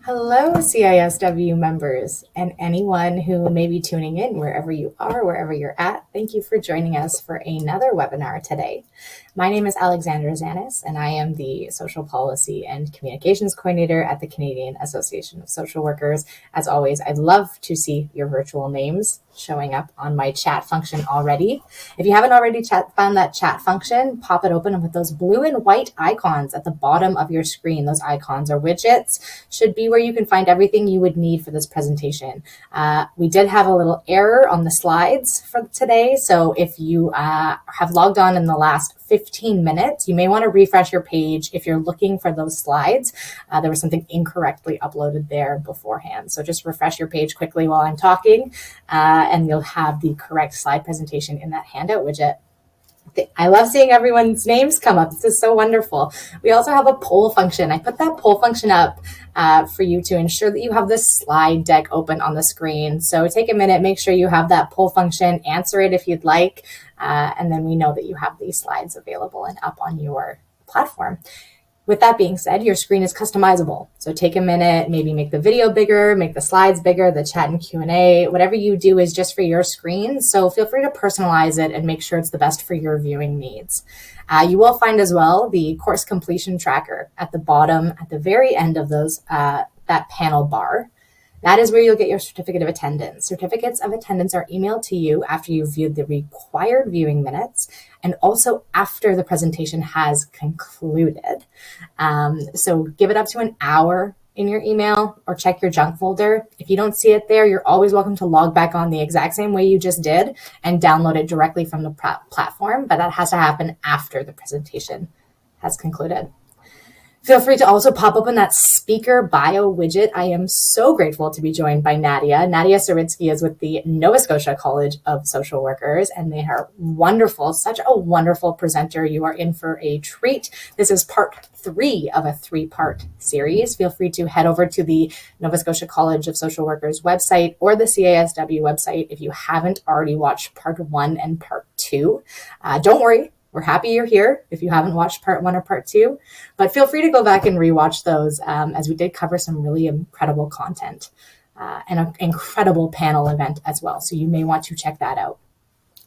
Hello, CISW members, and anyone who may be tuning in wherever you are, wherever you're at. Thank you for joining us for another webinar today. My name is Alexandra Zanis, and I am the Social Policy and Communications Coordinator at the Canadian Association of Social Workers. As always, I'd love to see your virtual names showing up on my chat function already. If you haven't already found that chat function, pop it open with those blue and white icons at the bottom of your screen. Those icons or widgets should be where you can find everything you would need for this presentation. We did have a little error on the slides for today, so if you have logged on in the last 15 minutes, you may want to refresh your page if you're looking for those slides. There was something incorrectly uploaded there beforehand, so just refresh your page quickly while I'm talking, and you'll have the correct slide presentation in that handout widget. I love seeing everyone's names come up. This is so wonderful. We also have a poll function. I put that poll function up for you to ensure that you have this slide deck open on the screen. So take a minute, make sure you have that poll function, answer it if you'd like, and then we know that you have these slides available and up on your platform. With that being said, your screen is customizable. So take a minute, maybe make the video bigger, make the slides bigger, the chat and Q&A, whatever you do is just for your screen. So feel free to personalize it and make sure it's the best for your viewing needs. You will find as well the course completion tracker at the bottom, at the very end of those that panel bar. That is where you'll get your certificate of attendance. Certificates of attendance are emailed to you after you've viewed the required viewing minutes and also after the presentation has concluded. So give it up to an hour in your email or check your junk folder. If you don't see it there, you're always welcome to log back on the exact same way you just did and download it directly from the platform, but that has to happen after the presentation has concluded. Feel free to also pop open that speaker bio widget. I am so grateful to be joined by Nadia. Nadia Saritsky is with the Nova Scotia College of Social Workers, and they are wonderful, such a wonderful presenter. You are in for a treat. This is part 3 of a 3-part series. Feel free to head over to the Nova Scotia College of Social Workers website or the CISW website if you haven't already watched part 1 and part 2. Don't worry. We're happy you're here if you haven't watched part 1 or part 2, but feel free to go back and rewatch those as we did cover some really incredible content and an incredible panel event as well. So you may want to check that out.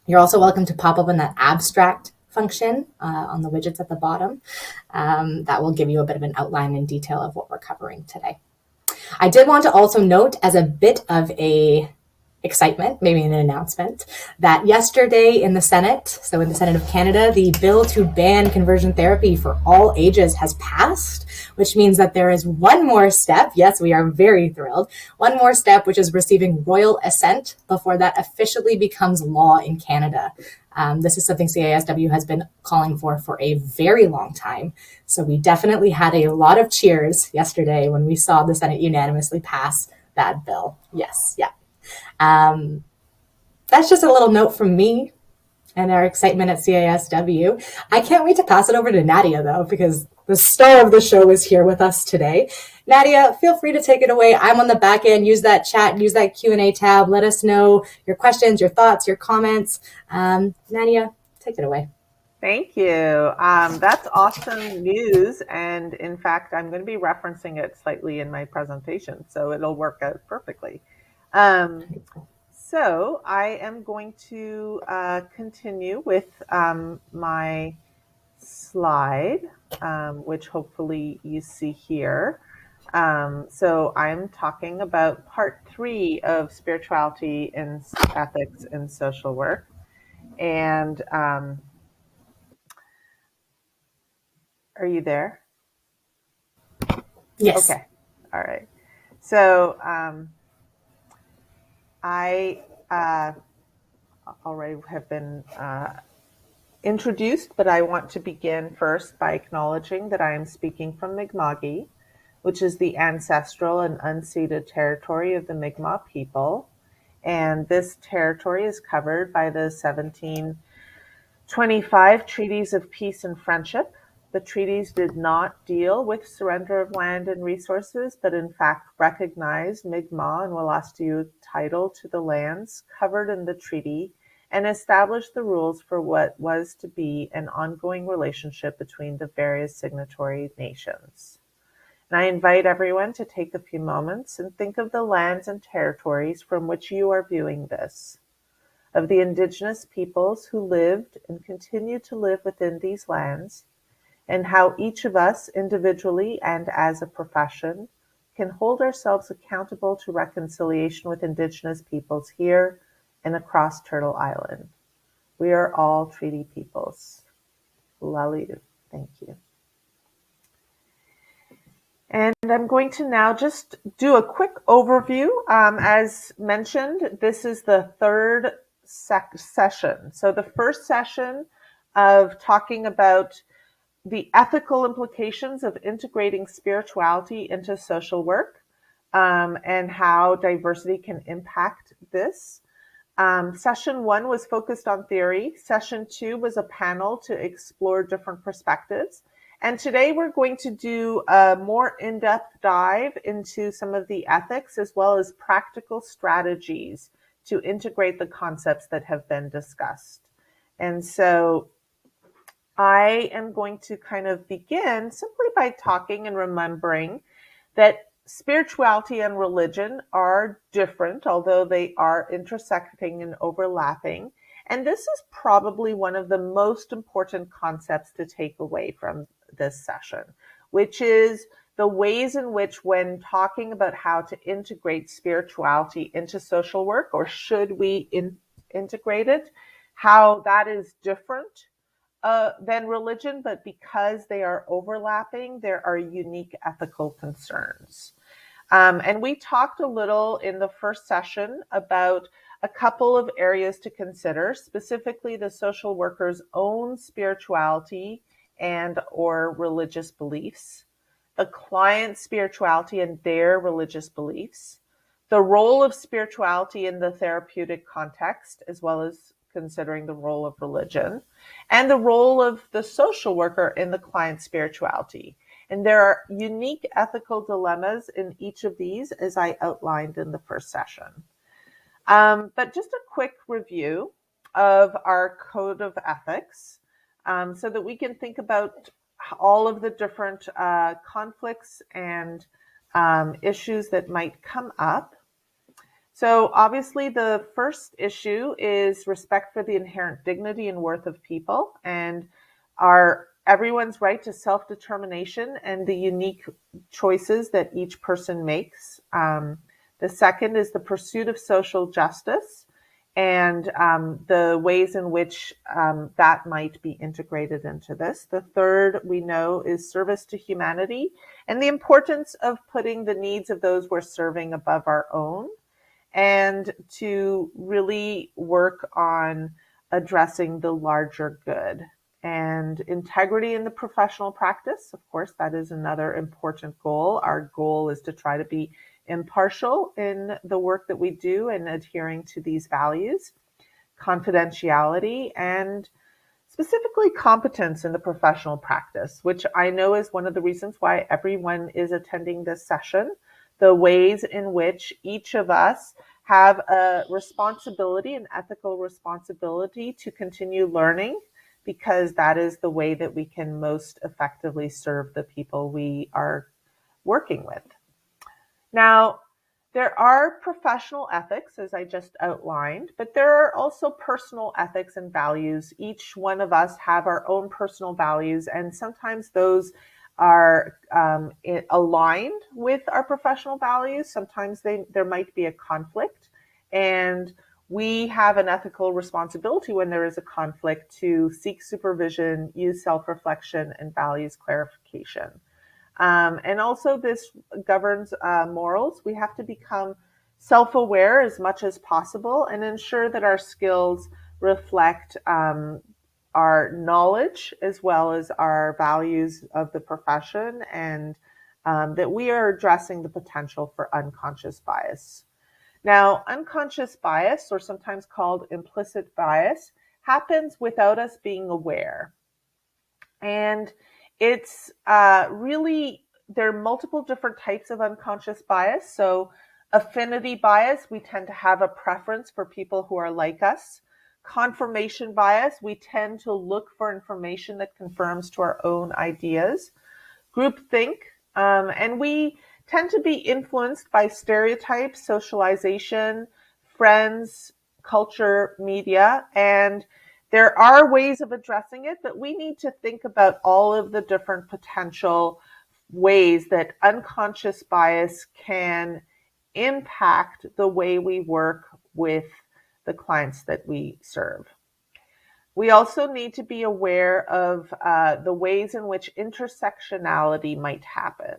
You're also welcome to pop open that abstract function on the widgets at the bottom. That will give you a bit of an outline and detail of what we're covering today. I did want to also note as a bit of a excitement, maybe an announcement, that yesterday in the Senate, so in the Senate of Canada, the bill to ban conversion therapy for all ages has passed, which means that there is one more step. Yes, we are very thrilled. One more step, which is receiving royal assent before that officially becomes law in Canada. This is something CISW has been calling for a very long time. So we definitely had a lot of cheers yesterday when we saw the Senate unanimously pass that bill. Yes, yeah. That's just a little note from me and our excitement at CISW. I can't wait to pass it over to Nadia, though, because the star of the show is here with us today. Nadia, feel free to take it away. I'm on the back end. Use that chat, use that Q&A tab. Let us know your questions, your thoughts, your comments. Nadia, take it away. Thank you. That's awesome news. And in fact, I'm going to be referencing it slightly in my presentation, so it'll work out perfectly. So I am going to continue with my slide, which hopefully you see here. So I'm talking about part 3 of spirituality and ethics in social work. And are you there? Yes. Okay. All right. So I already have been introduced, but I want to begin first by acknowledging that I am speaking from Mi'kma'ki, which is the ancestral and unceded territory of the Mi'kmaq people. And this territory is covered by the 1725 Treaties of Peace and Friendship. The treaties did not deal with surrender of land and resources, but in fact recognized Mi'kmaq and Wolastoqiyik title to the lands covered in the treaty and established the rules for what was to be an ongoing relationship between the various signatory nations. And I invite everyone to take a few moments and think of the lands and territories from which you are viewing this, of the Indigenous peoples who lived and continue to live within these lands, and how each of us individually and as a profession can hold ourselves accountable to reconciliation with Indigenous peoples here and across Turtle Island. We are all treaty peoples. Laliu. Thank you. And I'm going to now just do a quick overview. As mentioned, this is the third session. So the first session of talking about the ethical implications of integrating spirituality into social work, and how diversity can impact this. Session 1 was focused on theory. Session 2 was a panel to explore different perspectives. And today we're going to do a more in-depth dive into some of the ethics as well as practical strategies to integrate the concepts that have been discussed. And so I am going to kind of begin simply by talking and remembering that spirituality and religion are different, although they are intersecting and overlapping. And this is probably one of the most important concepts to take away from this session, which is the ways in which, when talking about how to integrate spirituality into social work, or should we integrate it, how that is different than religion, but because they are overlapping, there are unique ethical concerns. And we talked a little in the first session about a couple of areas to consider, specifically the social worker's own spirituality and or religious beliefs, the client's spirituality and their religious beliefs, the role of spirituality in the therapeutic context, as well as considering the role of religion, and the role of the social worker in the client's spirituality. And there are unique ethical dilemmas in each of these, as I outlined in the first session. But just a quick review of our code of ethics, so that we can think about all of the different conflicts and issues that might come up. So obviously the first issue is respect for the inherent dignity and worth of people and everyone's right to self-determination and the unique choices that each person makes. The second is the pursuit of social justice and the ways in which that might be integrated into this. The third, we know, is service to humanity and the importance of putting the needs of those we're serving above our own, and to really work on addressing the larger good. And integrity in the professional practice, of course, that is another important goal. Our goal is to try to be impartial in the work that we do and adhering to these values. Confidentiality and specifically competence in the professional practice, which I know is one of the reasons why everyone is attending this session. The ways in which each of us have a responsibility, an ethical responsibility to continue learning, because that is the way that we can most effectively serve the people we are working with. Now, there are professional ethics, as I just outlined, but there are also personal ethics and values. Each one of us have our own personal values, and sometimes those are aligned with our professional values. Sometimes there might be a conflict, and we have an ethical responsibility when there is a conflict to seek supervision, use self-reflection, and values clarification. And also this governs morals. We have to become self-aware as much as possible and ensure that our skills reflect our knowledge as well as our values of the profession, and that we are addressing the potential for unconscious bias. Now, unconscious bias, or sometimes called implicit bias, happens without us being aware. And it's really, there are multiple different types of unconscious bias. So affinity bias, we tend to have a preference for people who are like us. Confirmation bias, we tend to look for information that confirms to our own ideas. Groupthink, And we tend to be influenced by stereotypes, socialization, friends, culture, media, and there are ways of addressing it, but we need to think about all of the different potential ways that unconscious bias can impact the way we work with the clients that we serve. We also need to be aware of the ways in which intersectionality might happen,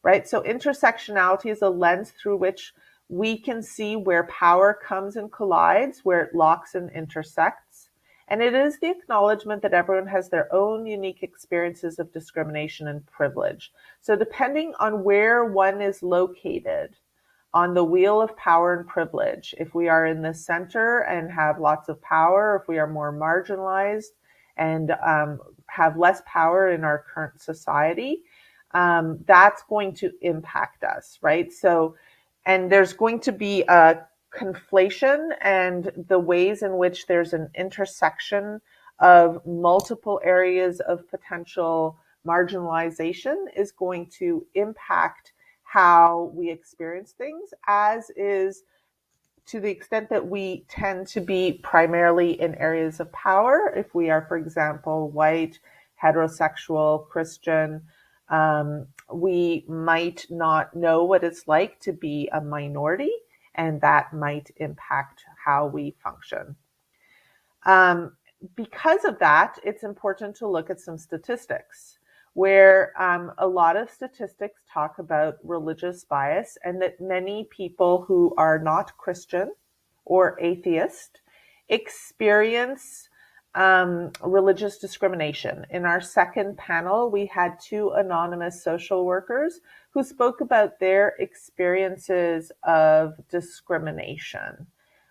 right? So intersectionality is a lens through which we can see where power comes and collides, where it locks and intersects. And it is the acknowledgement that everyone has their own unique experiences of discrimination and privilege. So depending on where one is located on the wheel of power and privilege, if we are in the center and have lots of power, if we are more marginalized and have less power in our current society, that's going to impact us, right? So, and there's going to be a conflation and the ways in which there's an intersection of multiple areas of potential marginalization is going to impact how we experience things, as is to the extent that we tend to be primarily in areas of power. If we are, for example, white, heterosexual, Christian, we might not know what it's like to be a minority, and that might impact how we function. Because of that, it's important to look at some statistics where a lot of statistics talk about religious bias and that many people who are not Christian or atheist experience religious discrimination. In our second panel, we had two anonymous social workers who spoke about their experiences of discrimination.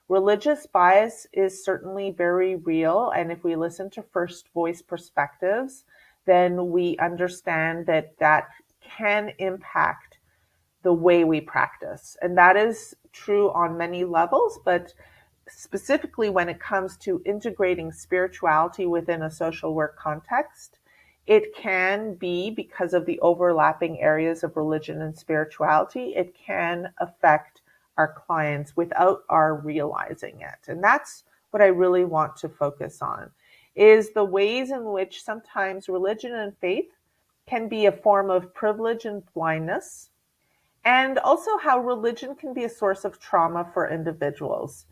Religious bias is certainly very real, and if we listen to first voice perspectives, then we understand that that can impact the way we practice. And that is true on many levels, but specifically when it comes to integrating spirituality within a social work context, it can be, because of the overlapping areas of religion and spirituality, it can affect our clients without our realizing it. And that's what I really want to focus on, is the ways in which sometimes religion and faith can be a form of privilege and blindness, and also how religion can be a source of trauma for individuals.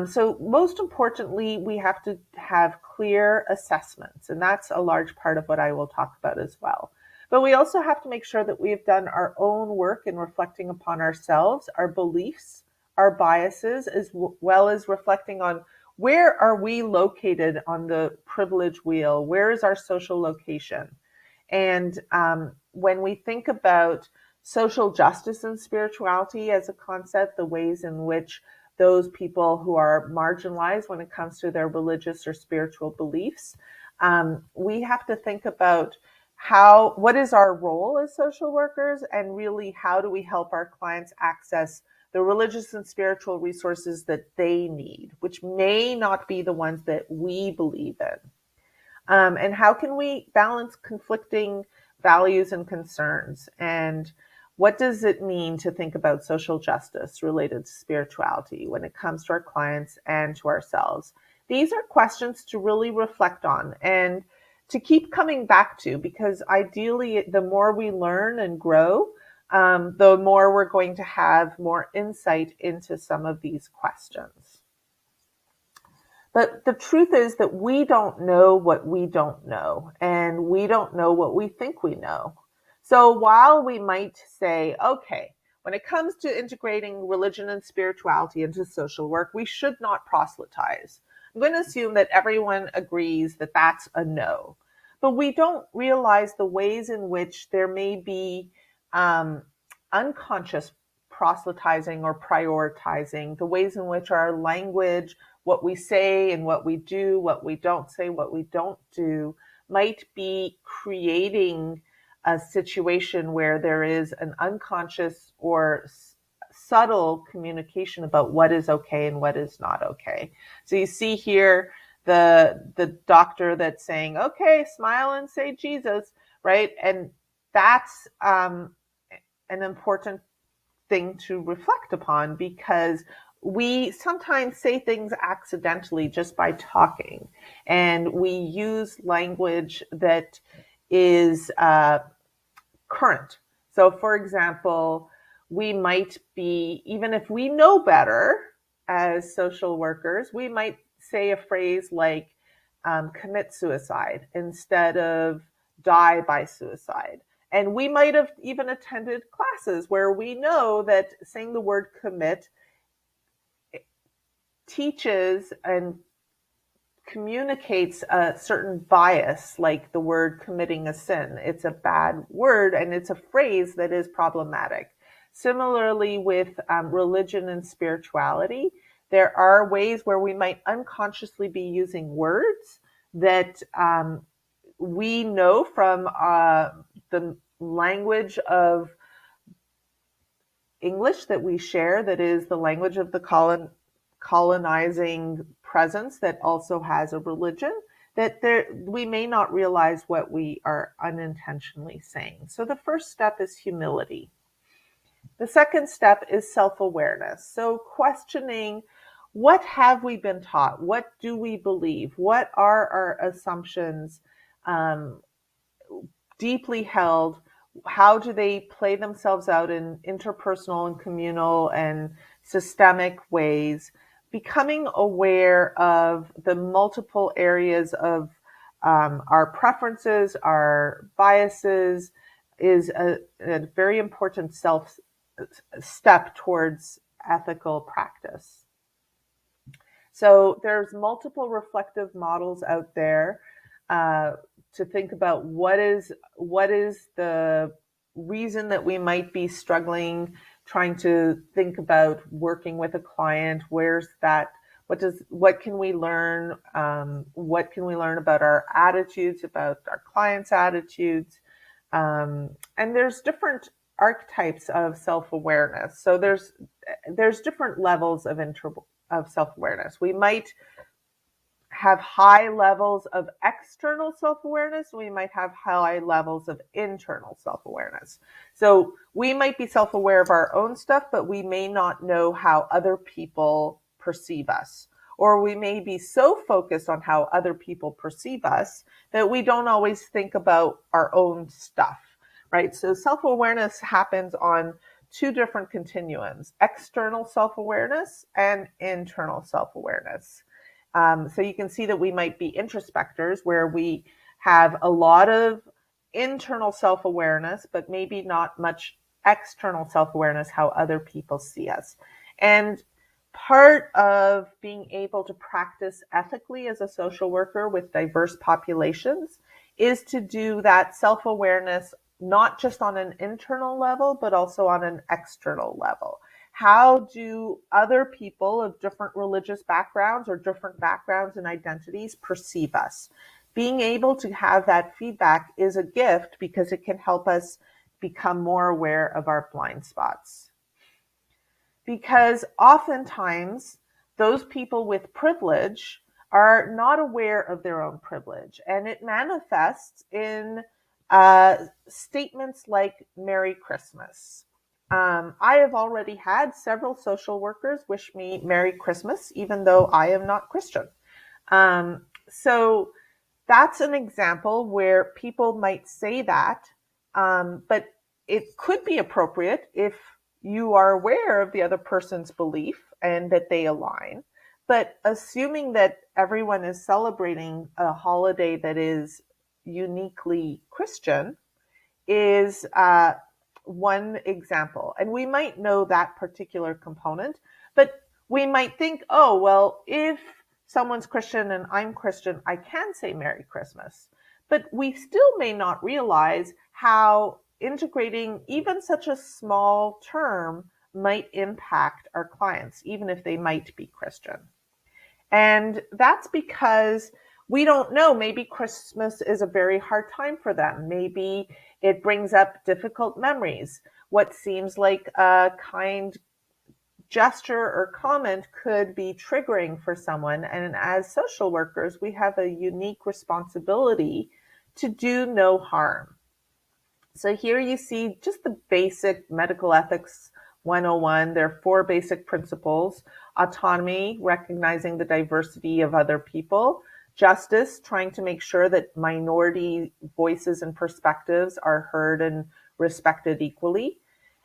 So most importantly, we have to have clear assessments, and that's a large part of what I will talk about as well. But we also have to make sure that we have done our own work in reflecting upon ourselves, our beliefs, our biases, as well as reflecting on where are we located on the privilege wheel? Where is our social location? And when we think about social justice and spirituality as a concept, the ways in which those people who are marginalized when it comes to their religious or spiritual beliefs, we have to think about what is our role as social workers, and really how do we help our clients access the religious and spiritual resources that they need, which may not be the ones that we believe in. And how can we balance conflicting values and concerns? And what does it mean to think about social justice related to spirituality when it comes to our clients and to ourselves? These are questions to really reflect on and to keep coming back to, because ideally, the more we learn and grow, the more we're going to have more insight into some of these questions. But the truth is that we don't know what we don't know, and we don't know what we think we know. So while we might say, okay, when it comes to integrating religion and spirituality into social work, we should not proselytize. I'm going to assume that everyone agrees that that's a no. But we don't realize the ways in which there may be unconscious proselytizing or prioritizing, the ways in which our language, what we say and what we do, what we don't say, what we don't do, might be creating a situation where there is an unconscious or subtle communication about what is okay and what is not okay. So you see here the doctor that's saying, okay, smile and say Jesus, right? And that's an important thing to reflect upon, because we sometimes say things accidentally just by talking, and we use language that is current. So, for example, we might be, even if we know better as social workers, we might say a phrase like commit suicide instead of die by suicide. And we might have even attended classes where we know that saying the word commit teaches and communicates a certain bias, like the word committing a sin. It's a bad word, and it's a phrase that is problematic. Similarly, with religion and spirituality, there are ways where we might unconsciously be using words that we know from the language of English that we share, that is the language of the colonizing presence that also has a religion, that we may not realize what we are unintentionally saying. So the first step is humility. The second step is self-awareness. So questioning, what have we been taught? What do we believe? What are our assumptions deeply held? How do they play themselves out in interpersonal and communal and systemic ways? Becoming aware of the multiple areas of our preferences, our biases, is a very important step towards ethical practice. So there's multiple reflective models out there to think about what is the reason that we might be struggling, trying to think about working with a client. Where's that? What can we learn? What can we learn about our attitudes, about our clients' attitudes? And there's different archetypes of self-awareness. So there's different levels of self-awareness. We might have high levels of external self-awareness. We might have high levels of internal self-awareness. So we might be self-aware of our own stuff, but we may not know how other people perceive us. Or we may be so focused on how other people perceive us that we don't always think about our own stuff, right? So self-awareness happens on two different continuums: external self-awareness and internal self-awareness. So you can see that we might be introspectors, where we have a lot of internal self-awareness, but maybe not much external self-awareness, how other people see us. And part of being able to practice ethically as a social worker with diverse populations is to do that self-awareness not just on an internal level, but also on an external level. How do other people of different religious backgrounds or different backgrounds and identities perceive us? Being able to have that feedback is a gift, because it can help us become more aware of our blind spots. Because oftentimes those people with privilege are not aware of their own privilege, and it manifests in statements like Merry Christmas. I have already had several social workers wish me Merry Christmas, even though I am not Christian. So that's an example where people might say that, but it could be appropriate if you are aware of the other person's belief and that they align. But assuming that everyone is celebrating a holiday that is uniquely Christian is one example. And we might know that particular component, but we might think, oh, well, if someone's Christian and I'm Christian, I can say Merry Christmas. But we still may not realize how integrating even such a small term might impact our clients, even if they might be Christian. And that's because we don't know. Maybe Christmas is a very hard time for them. Maybe it brings up difficult memories. What seems like a kind gesture or comment could be triggering for someone. And as social workers, we have a unique responsibility to do no harm. So here you see just the basic medical ethics 101. There are 4 basic principles: autonomy, recognizing the diversity of other people; justice, trying to make sure that minority voices and perspectives are heard and respected equally;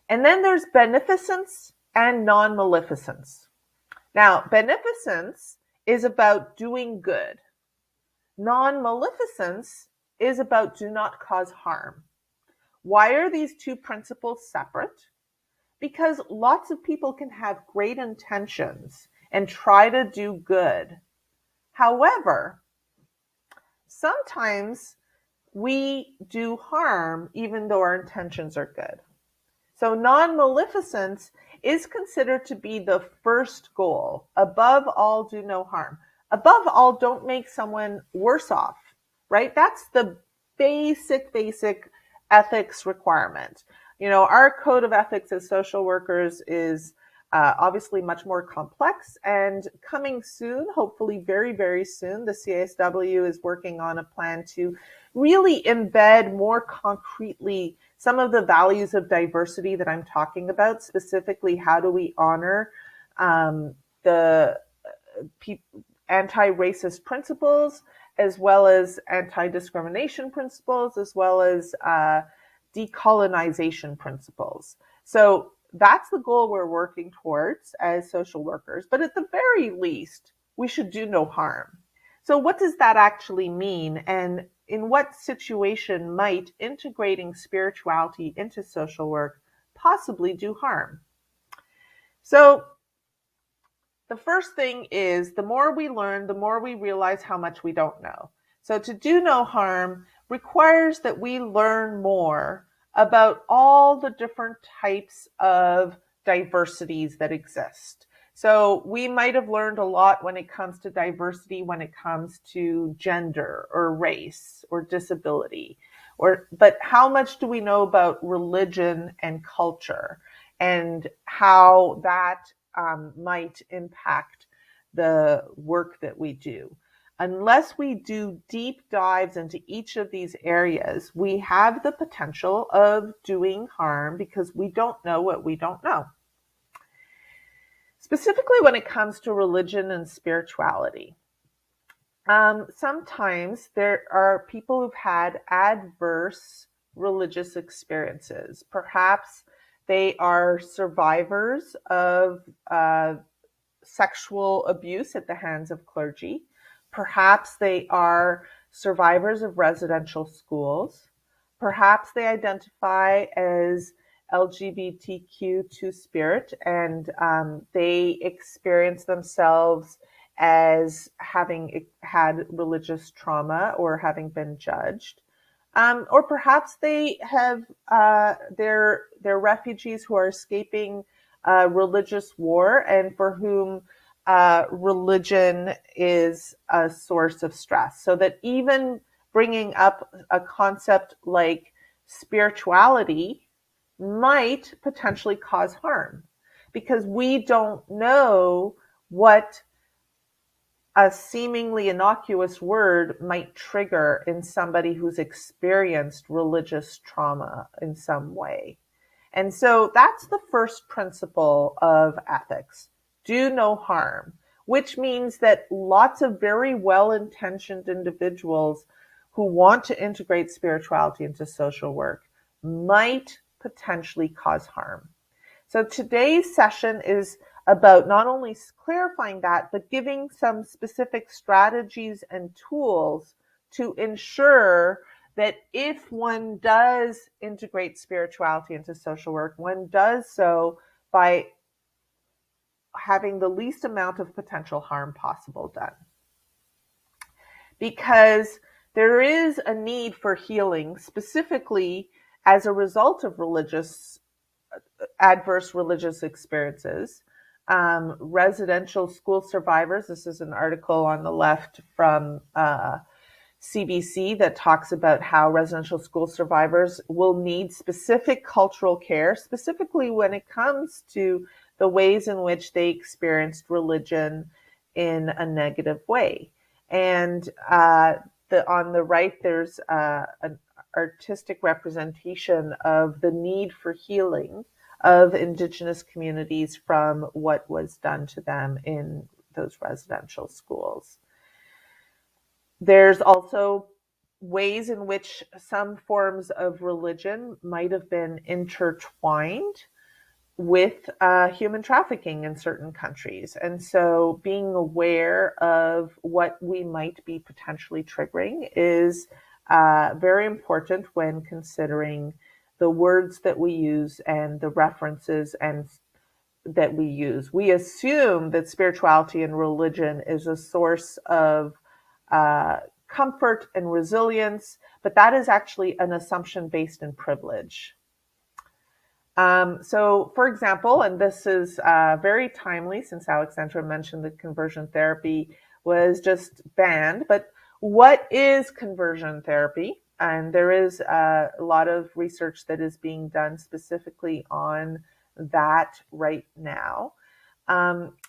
and then there's beneficence and non-maleficence. Now, beneficence is about doing good. Non-maleficence is about do not cause harm. Why are these 2 principles separate? Because lots of people can have great intentions and try to do good. However, sometimes we do harm even though our intentions are good. So non-maleficence is considered to be the first goal. Above all, do no harm. Above all, don't make someone worse off, right? That's the basic ethics requirement. Our code of ethics as social workers is obviously much more complex, and coming soon, hopefully very, very soon, the CISW is working on a plan to really embed more concretely some of the values of diversity that I'm talking about. Specifically, how do we honor the anti-racist principles, as well as anti-discrimination principles, as well as decolonization principles. So that's the goal we're working towards as social workers. But at the very least, we should do no harm. So what does that actually mean? And in what situation might integrating spirituality into social work possibly do harm? So the first thing is, the more we learn, the more we realize how much we don't know. So to do no harm requires that we learn more about all the different types of diversities that exist. So we might have learned a lot when it comes to diversity, when it comes to gender or race or disability, but how much do we know about religion and culture, and how that might impact the work that we do? Unless we do deep dives into each of these areas, we have the potential of doing harm because we don't know what we don't know. Specifically when it comes to religion and spirituality, sometimes there are people who've had adverse religious experiences. Perhaps they are survivors of sexual abuse at the hands of clergy. Perhaps they are survivors of residential schools. Perhaps they identify as LGBTQ two-spirit, and they experience themselves as having had religious trauma or having been judged. Or perhaps they have they're refugees who are escaping religious war, and for whom religion is a source of stress. So that even bringing up a concept like spirituality might potentially cause harm, because we don't know what a seemingly innocuous word might trigger in somebody who's experienced religious trauma in some way. And so that's the first principle of ethics: do no harm, which means that lots of very well-intentioned individuals who want to integrate spirituality into social work might potentially cause harm. So today's session is about not only clarifying that, but giving some specific strategies and tools to ensure that if one does integrate spirituality into social work, one does so by having the least amount of potential harm possible done. Because there is a need for healing, specifically as a result of adverse religious experiences. Residential school survivors, this is an article on the left from CBC that talks about how residential school survivors will need specific cultural care, specifically when it comes to the ways in which they experienced religion in a negative way. And on the right, there's an artistic representation of the need for healing of Indigenous communities from what was done to them in those residential schools. There's also ways in which some forms of religion might have been intertwined with human trafficking in certain countries. And so being aware of what we might be potentially triggering is very important when considering the words that we use and the references and that we use. We assume that spirituality and religion is a source of comfort and resilience, but that is actually an assumption based in privilege. So, for example, and this is very timely since Alexandra mentioned that conversion therapy was just banned, but what is conversion therapy? And there is a lot of research that is being done specifically on that right now.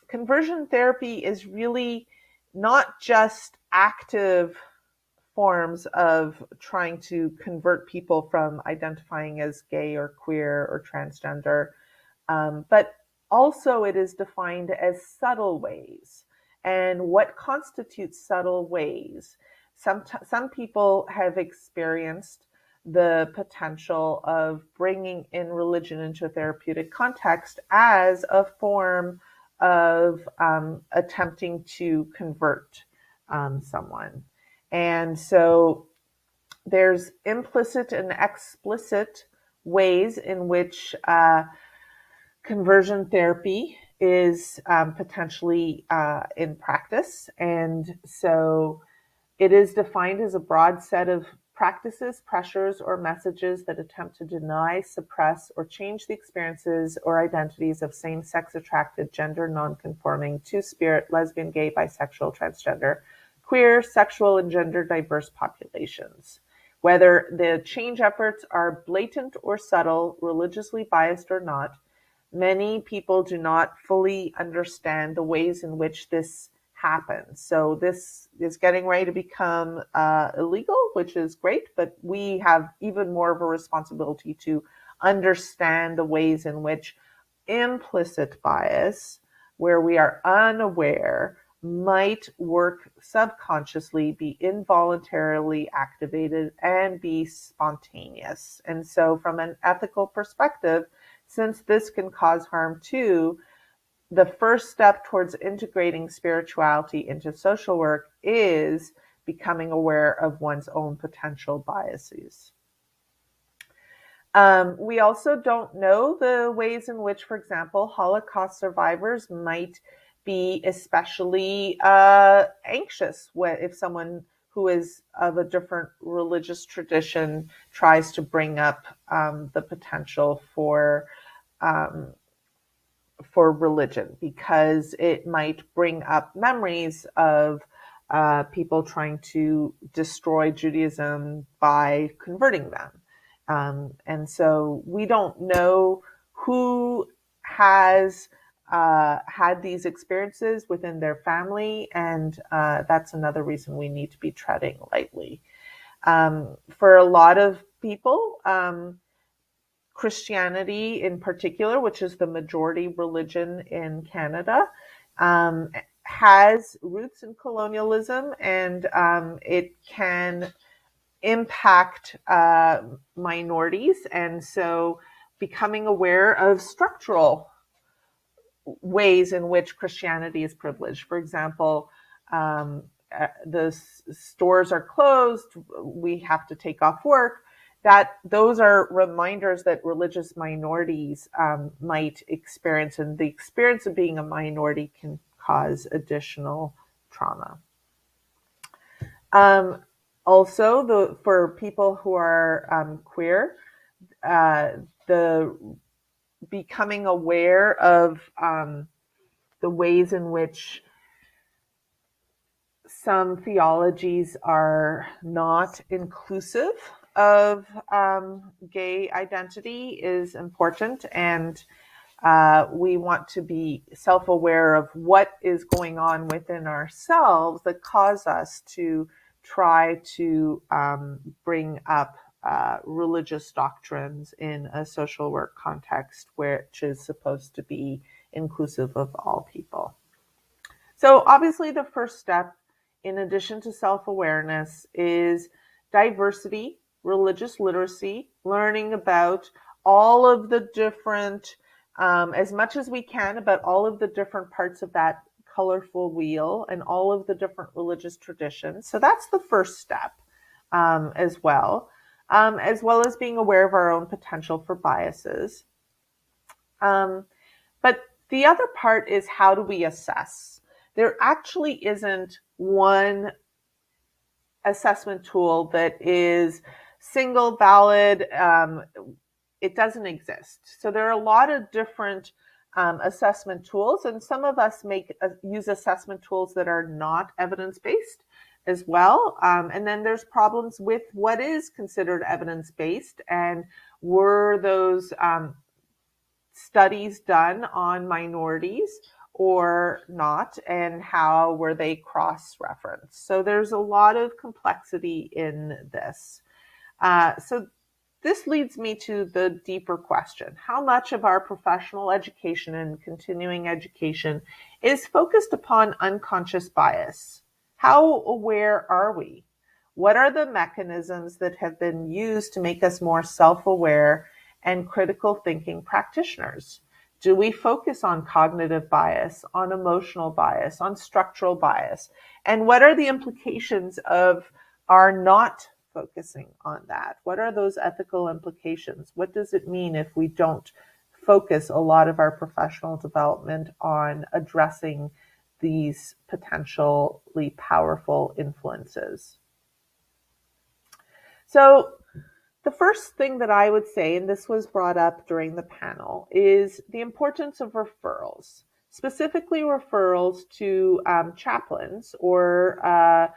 Conversion therapy is really not just active forms of trying to convert people from identifying as gay or queer or transgender, but also it is defined as subtle ways. And what constitutes subtle ways? Some people have experienced the potential of bringing in religion into a therapeutic context as a form of attempting to convert someone. And so there's implicit and explicit ways in which conversion therapy is potentially in practice. And so it is defined as a broad set of practices, pressures, or messages that attempt to deny, suppress, or change the experiences or identities of same-sex attracted, gender non-conforming, two-spirit, lesbian, gay, bisexual, transgender, queer, sexual, and gender diverse populations. Whether the change efforts are blatant or subtle, religiously biased or not, many people do not fully understand the ways in which this happens. So this is getting ready to become illegal, which is great, but we have even more of a responsibility to understand the ways in which implicit bias, where we are unaware, might work subconsciously, be involuntarily activated, and be spontaneous. And so from an ethical perspective, since this can cause harm too, the first step towards integrating spirituality into social work is becoming aware of one's own potential biases. We also don't know the ways in which, for example, Holocaust survivors might be especially anxious if someone who is of a different religious tradition tries to bring up the potential for religion, because it might bring up memories of people trying to destroy Judaism by converting them. And so we don't know who has had these experiences within their family, and that's another reason we need to be treading lightly. For a lot of people, Christianity in particular, which is the majority religion in Canada, has roots in colonialism, and it can impact minorities. And so becoming aware of structural ways in which Christianity is privileged. For example, the stores are closed, we have to take off work. Those are reminders that religious minorities might experience, and the experience of being a minority can cause additional trauma. Also, for people who are queer, the becoming aware of the ways in which some theologies are not inclusive of gay identity is important, and we want to be self-aware of what is going on within ourselves that cause us to try to bring up religious doctrines in a social work context, which is supposed to be inclusive of all people. So obviously the first step, in addition to self-awareness, is diversity, religious literacy, learning about all of the different, as much as we can, about all of the different parts of that colorful wheel and all of the different religious traditions. So that's the first step, as well as being aware of our own potential for biases. But the other part is, how do we assess? There actually isn't one assessment tool that is single valid. It doesn't exist. So there are a lot of different assessment tools, and some of us use assessment tools that are not evidence-based as well. And then there's problems with what is considered evidence-based, and were those studies done on minorities or not, and how were they cross-referenced? So there's a lot of complexity in this. So this leads me to the deeper question. How much of our professional education and continuing education is focused upon unconscious bias? How aware are we? What are the mechanisms that have been used to make us more self-aware and critical thinking practitioners? Do we focus on cognitive bias, on emotional bias, on structural bias? And what are the implications of our not focusing on that? What are those ethical implications? What does it mean if we don't focus a lot of our professional development on addressing these potentially powerful influences? So the first thing that I would say, and this was brought up during the panel, is the importance of referrals, specifically referrals to chaplains or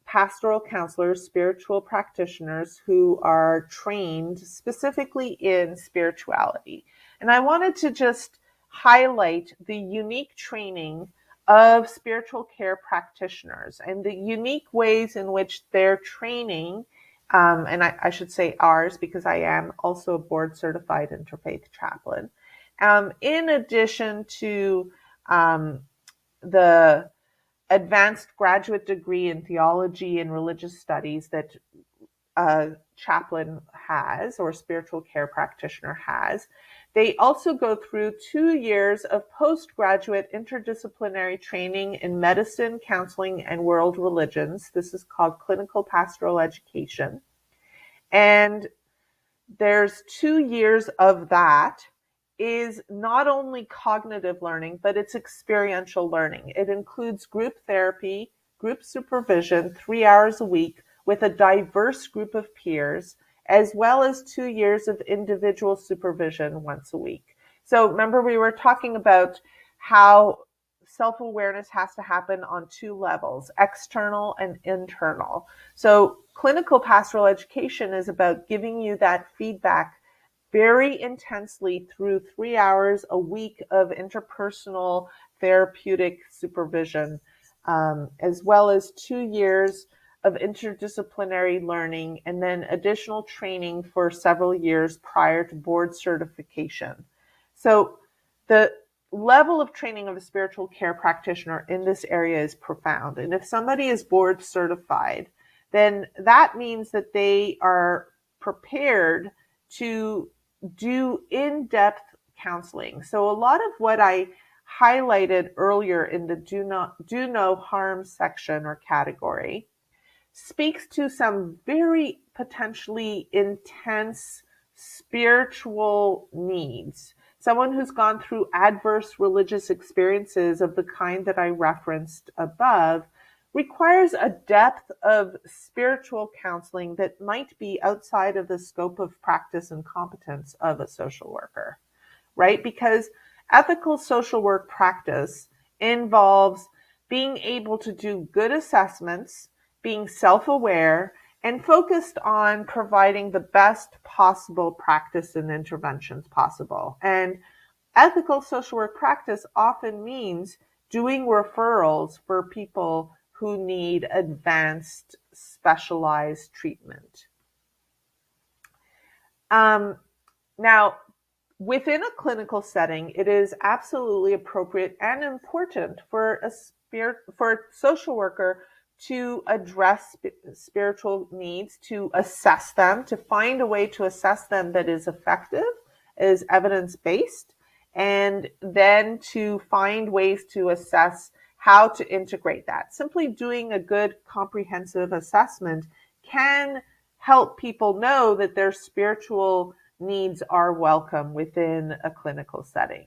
pastoral counselors, spiritual practitioners who are trained specifically in spirituality. And I wanted to just highlight the unique training of spiritual care practitioners and the unique ways in which their training, and I should say ours, because I am also a board certified interfaith chaplain, in addition to the advanced graduate degree in theology and religious studies that a chaplain has, or a spiritual care practitioner has. They also go through 2 years of postgraduate interdisciplinary training in medicine, counseling, and world religions. This is called clinical pastoral education. And there's 2 years of that is not only cognitive learning, but it's experiential learning. It includes group therapy, group supervision, 3 hours a week with a diverse group of peers, as well as 2 years of individual supervision once a week. So remember, we were talking about how self-awareness has to happen on 2 levels, external and internal. So clinical pastoral education is about giving you that feedback very intensely through 3 hours a week of interpersonal therapeutic supervision, as well as 2 years of interdisciplinary learning, and then additional training for several years prior to board certification. So the level of training of a spiritual care practitioner in this area is profound. And if somebody is board certified, then that means that they are prepared to do in-depth counseling. So a lot of what I highlighted earlier in the do no harm section or category speaks to some very potentially intense spiritual needs. Someone who's gone through adverse religious experiences of the kind that I referenced above requires a depth of spiritual counseling that might be outside of the scope of practice and competence of a social worker, right? Because ethical social work practice involves being able to do good assessments, being self-aware, and focused on providing the best possible practice and interventions possible. And ethical social work practice often means doing referrals for people who need advanced, specialized treatment. Now, within a clinical setting, it is absolutely appropriate and important for a social worker to address spiritual needs, to assess them, to find a way to assess them that is effective, is evidence-based, and then to find ways to assess how to integrate that. Simply doing a good comprehensive assessment can help people know that their spiritual needs are welcome within a clinical setting.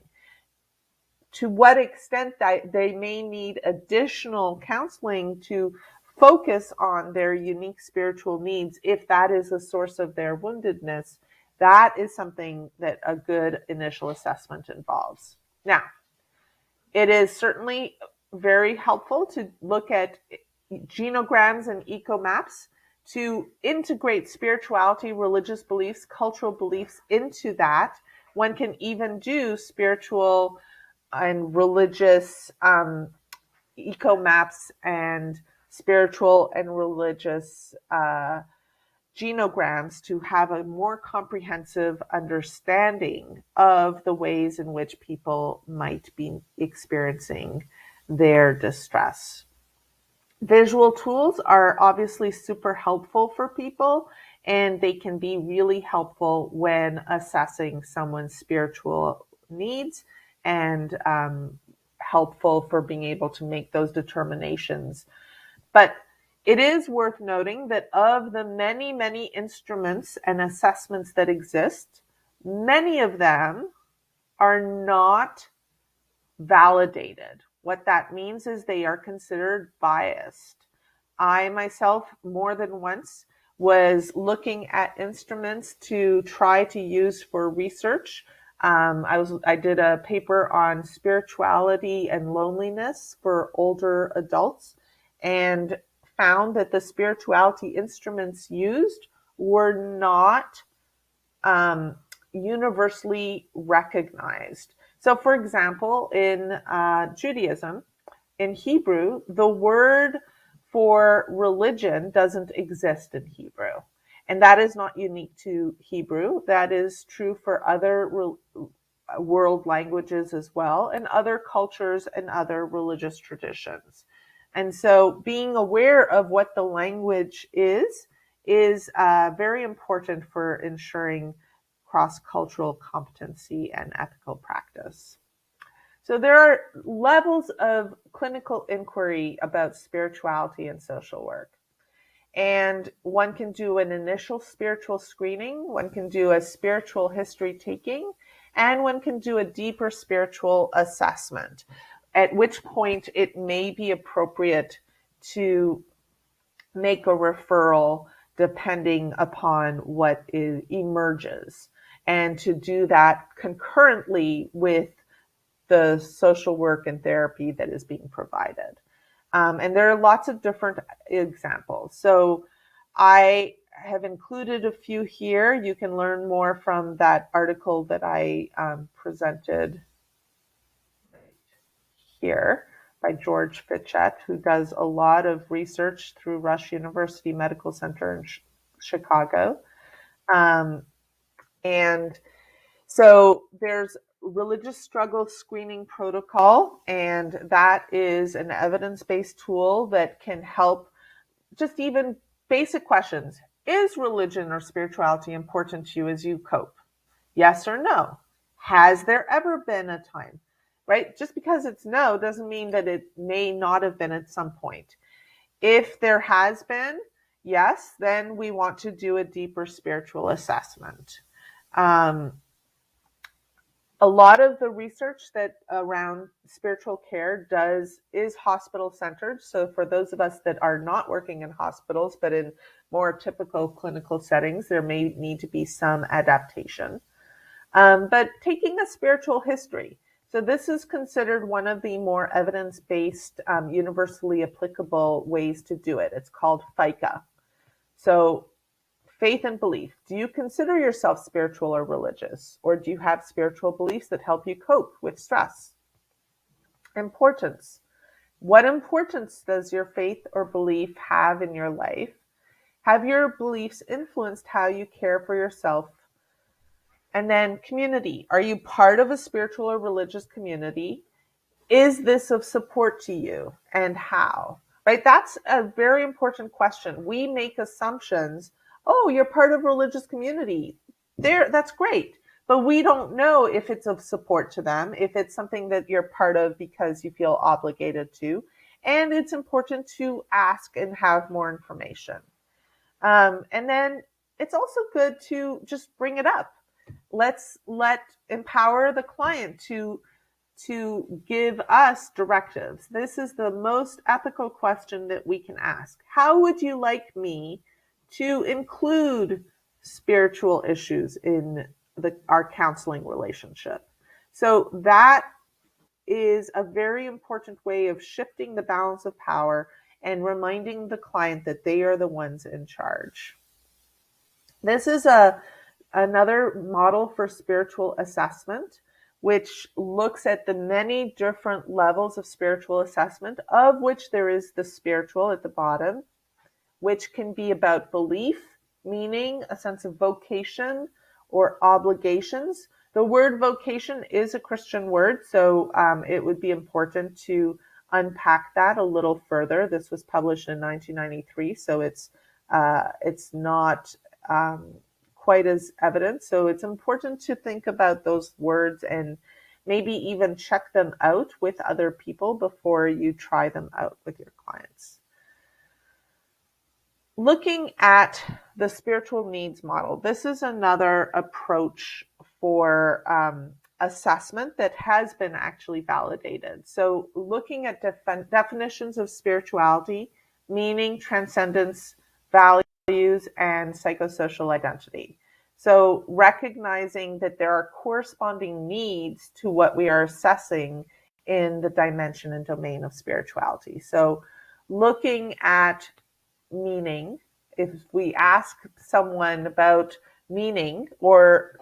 To what extent that they may need additional counseling to focus on their unique spiritual needs, if that is a source of their woundedness, that is something that a good initial assessment involves. Now, it is certainly very helpful to look at genograms and ecomaps to integrate spirituality, religious beliefs, cultural beliefs into that. One can even do spiritual and religious ecomaps and spiritual and religious genograms to have a more comprehensive understanding of the ways in which people might be experiencing their distress. Visual tools are obviously super helpful for people, and they can be really helpful when assessing someone's spiritual needs and helpful for being able to make those determinations. But it is worth noting that of the many, many instruments and assessments that exist, many of them are not validated. What that means is they are considered biased. I myself, more than once, was looking at instruments to try to use for research. I did a paper on spirituality and loneliness for older adults, and found that the spirituality instruments used were not universally recognized. So, for example, in Judaism, in Hebrew, the word for religion doesn't exist in Hebrew. And that is not unique to Hebrew. That is true for other world languages as well, and other cultures and other religious traditions. And so being aware of what the language is very important for ensuring cross-cultural competency and ethical practice. So there are levels of clinical inquiry about spirituality and social work. And one can do an initial spiritual screening, one can do a spiritual history taking, and one can do a deeper spiritual assessment, at which point it may be appropriate to make a referral depending upon what emerges, and to do that concurrently with the social work and therapy that is being provided. And there are lots of different examples. So I have included a few here. You can learn more from that article that I presented here by George Fitchett, who does a lot of research through Rush University Medical Center in Chicago. And so there's religious struggle screening protocol, and that is an evidence-based tool that can help just even basic questions. Is religion or spirituality important to you as you cope? Yes or no? Has there ever been a time? Right? Just because it's no doesn't mean that it may not have been at some point. If there has been, yes, then we want to do a deeper spiritual assessment. A lot of the research that around spiritual care is hospital centered. So for those of us that are not working in hospitals, but in more typical clinical settings, there may need to be some adaptation. But taking a spiritual history. So this is considered one of the more evidence-based, universally applicable ways to do it. It's called FICA. So faith and belief. Do you consider yourself spiritual or religious? Or do you have spiritual beliefs that help you cope with stress? Importance. What importance does your faith or belief have in your life? Have your beliefs influenced how you care for yourself And then community. Are you part of a spiritual or religious community? Is this of support to you, and how? Right? That's a very important question. We make assumptions. Oh, you're part of a religious community. That's great. But we don't know if it's of support to them, if it's something that you're part of because you feel obligated to. And it's important to ask and have more information. And then it's also good to just bring it up. Let's empower the client to give us directives. This is the most ethical question that we can ask. How would you like me to include spiritual issues in our counseling relationship? So that is a very important way of shifting the balance of power and reminding the client that they are the ones in charge. This is another model for spiritual assessment, which looks at the many different levels of spiritual assessment, of which there is the spiritual at the bottom, which can be about belief, meaning, a sense of vocation or obligations. The word vocation is a Christian word, so it would be important to unpack that a little further. This was published in 1993, so it's not quite as evident. So it's important to think about those words and maybe even check them out with other people before you try them out with your clients. Looking at the spiritual needs model, this is another approach for assessment that has been actually validated. So looking at definitions of spirituality, meaning, transcendence, values, and psychosocial identity. So recognizing that there are corresponding needs to what we are assessing in the dimension and domain of spirituality. So looking at meaning, if we ask someone about meaning, or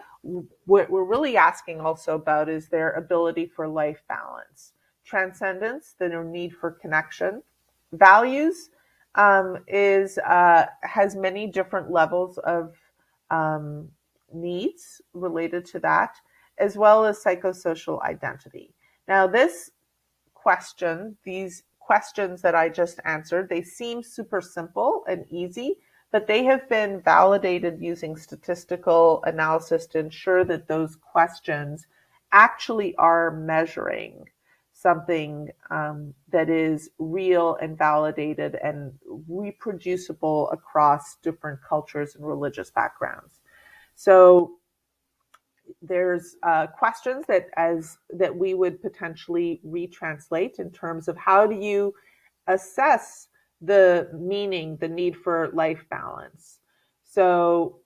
what we're really asking also about is their ability for life balance, transcendence, their need for connection, values has many different levels of needs related to that, as well as psychosocial identity. Now, this question, these questions that I just answered, they seem super simple and easy, but they have been validated using statistical analysis to ensure that those questions actually are measuring something that is real and validated and reproducible across different cultures and religious backgrounds. So there's questions that we would potentially retranslate in terms of how do you assess the meaning, the need for life balance. So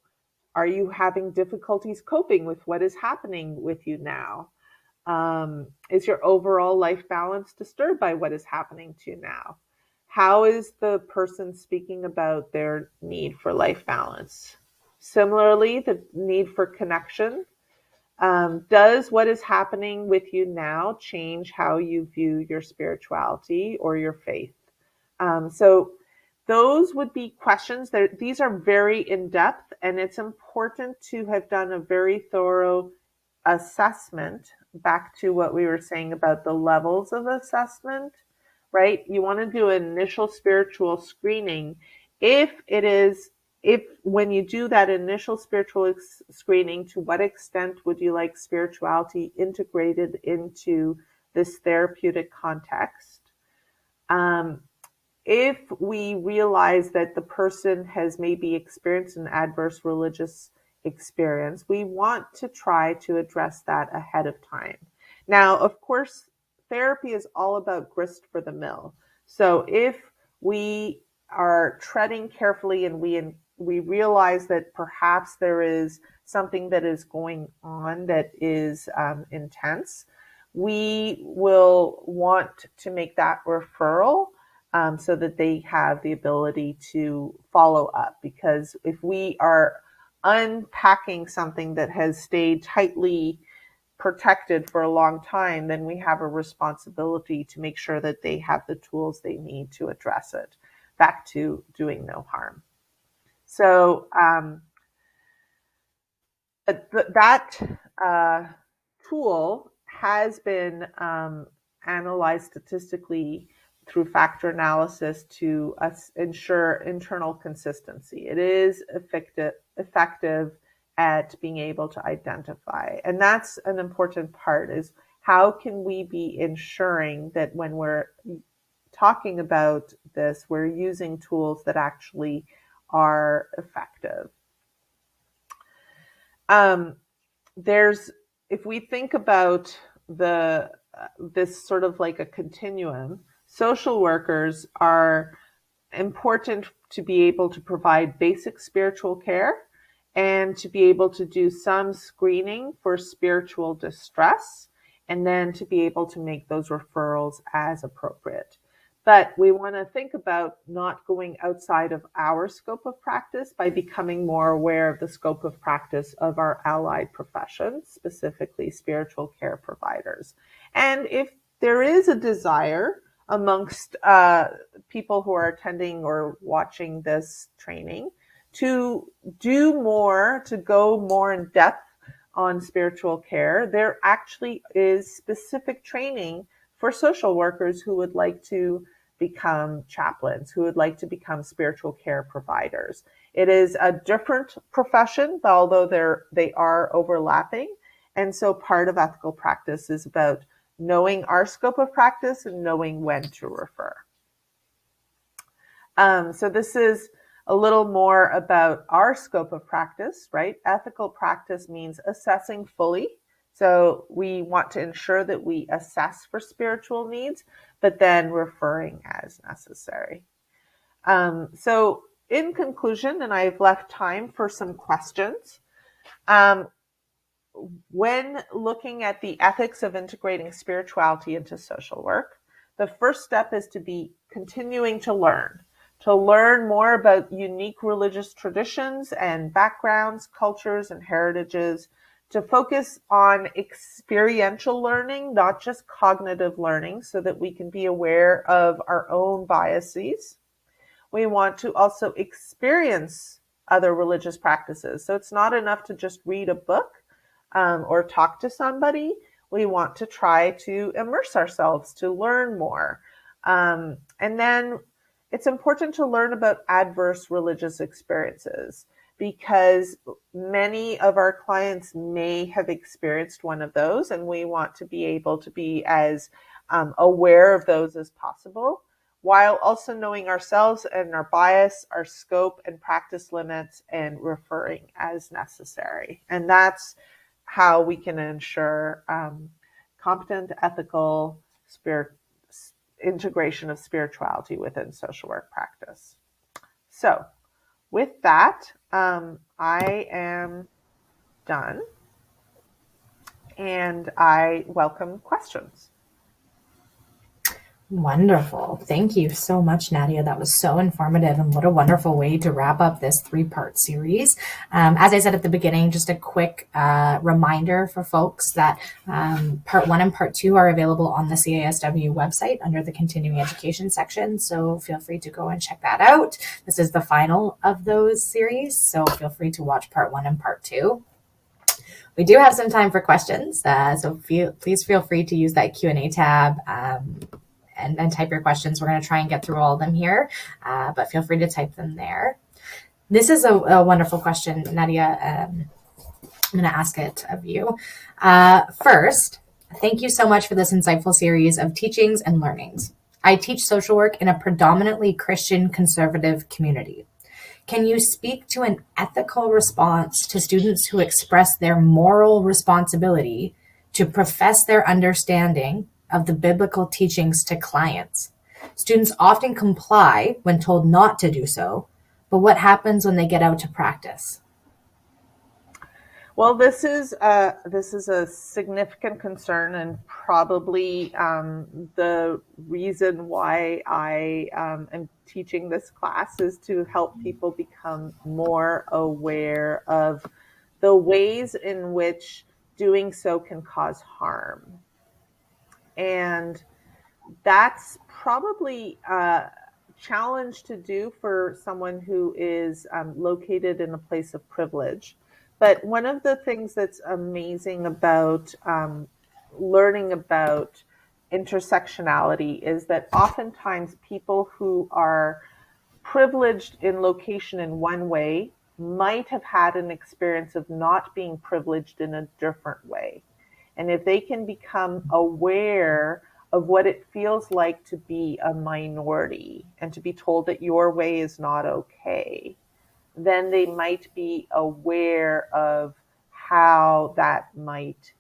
are you having difficulties coping with what is happening with you now? Is your overall life balance disturbed by what is happening to you now? How is the person speaking about their need for life balance? Similarly, the need for connection. Does what is happening with you now change how you view your spirituality or your faith? So those would be questions. These are very in-depth, and it's important to have done a very thorough assessment, back to what we were saying about the levels of assessment, right? You want to do an initial spiritual screening. If when you do that initial spiritual screening, to what extent would you like spirituality integrated into this therapeutic context? If we realize that the person has maybe experienced an adverse religious experience, we want to try to address that ahead of time. Now, of course, therapy is all about grist for the mill. So if we are treading carefully and we realize that perhaps there is something that is going on that is intense, we will want to make that referral so that they have the ability to follow up. Because if we are unpacking something that has stayed tightly protected for a long time, then we have a responsibility to make sure that they have the tools they need to address it. Back to doing no harm. So that tool has been analyzed statistically through factor analysis to ensure internal consistency. It is effective at being able to identify. And that's an important part, is how can we be ensuring that when we're talking about this, we're using tools that actually are effective. If we think about this sort of like a continuum, social workers are important to be able to provide basic spiritual care and to be able to do some screening for spiritual distress, and then to be able to make those referrals as appropriate. But we want to think about not going outside of our scope of practice by becoming more aware of the scope of practice of our allied professions, specifically spiritual care providers. And if there is a desire amongst people who are attending or watching this training to do more, to go more in depth on spiritual care, there actually is specific training for social workers who would like to become chaplains, who would like to become spiritual care providers. It is a different profession, although they are overlapping. And so part of ethical practice is about knowing our scope of practice and knowing when to refer. So this is a little more about our scope of practice, right? Ethical practice means assessing fully. So we want to ensure that we assess for spiritual needs, but then referring as necessary. So in conclusion, and I've left time for some questions, when looking at the ethics of integrating spirituality into social work, the first step is to be continuing to learn more about unique religious traditions and backgrounds, cultures, and heritages, to focus on experiential learning, not just cognitive learning, so that we can be aware of our own biases. We want to also experience other religious practices. So it's not enough to just read a book or talk to somebody. We want to try to immerse ourselves to learn more. And then it's important to learn about adverse religious experiences, because many of our clients may have experienced one of those, and we want to be able to be as aware of those as possible, while also knowing ourselves and our bias, our scope and practice limits, and referring as necessary. And that's how we can ensure competent, ethical integration of spirituality within social work practice. So with that, I am done, and I welcome questions. Wonderful. Thank you so much, Nadia. That was so informative, and what a wonderful way to wrap up this 3-part series. As I said at the beginning, just a quick reminder for folks that part 1 and part 2 are available on the CASW website under the continuing education section. So feel free to go and check that out. This is the final of those series, so feel free to watch part 1 and part 2. We do have some time for questions, so please feel free to use that Q&A tab and type your questions. We're going to try and get through all of them here, but feel free to type them there. This is a wonderful question, Nadia. I'm going to ask it of you. First, thank you so much for this insightful series of teachings and learnings. I teach social work in a predominantly Christian conservative community. Can you speak to an ethical response to students who express their moral responsibility to profess their understanding of the biblical teachings to clients? Students often comply when told not to do so, but what happens when they get out to practice? Well, this is a significant concern, and probably the reason why I am teaching this class is to help people become more aware of the ways in which doing so can cause harm. And that's probably a challenge to do for someone who is located in a place of privilege. But one of the things that's amazing about learning about intersectionality is that oftentimes people who are privileged in location in one way might have had an experience of not being privileged in a different way. And if they can become aware of what it feels like to be a minority and to be told that your way is not okay, then they might be aware of how that might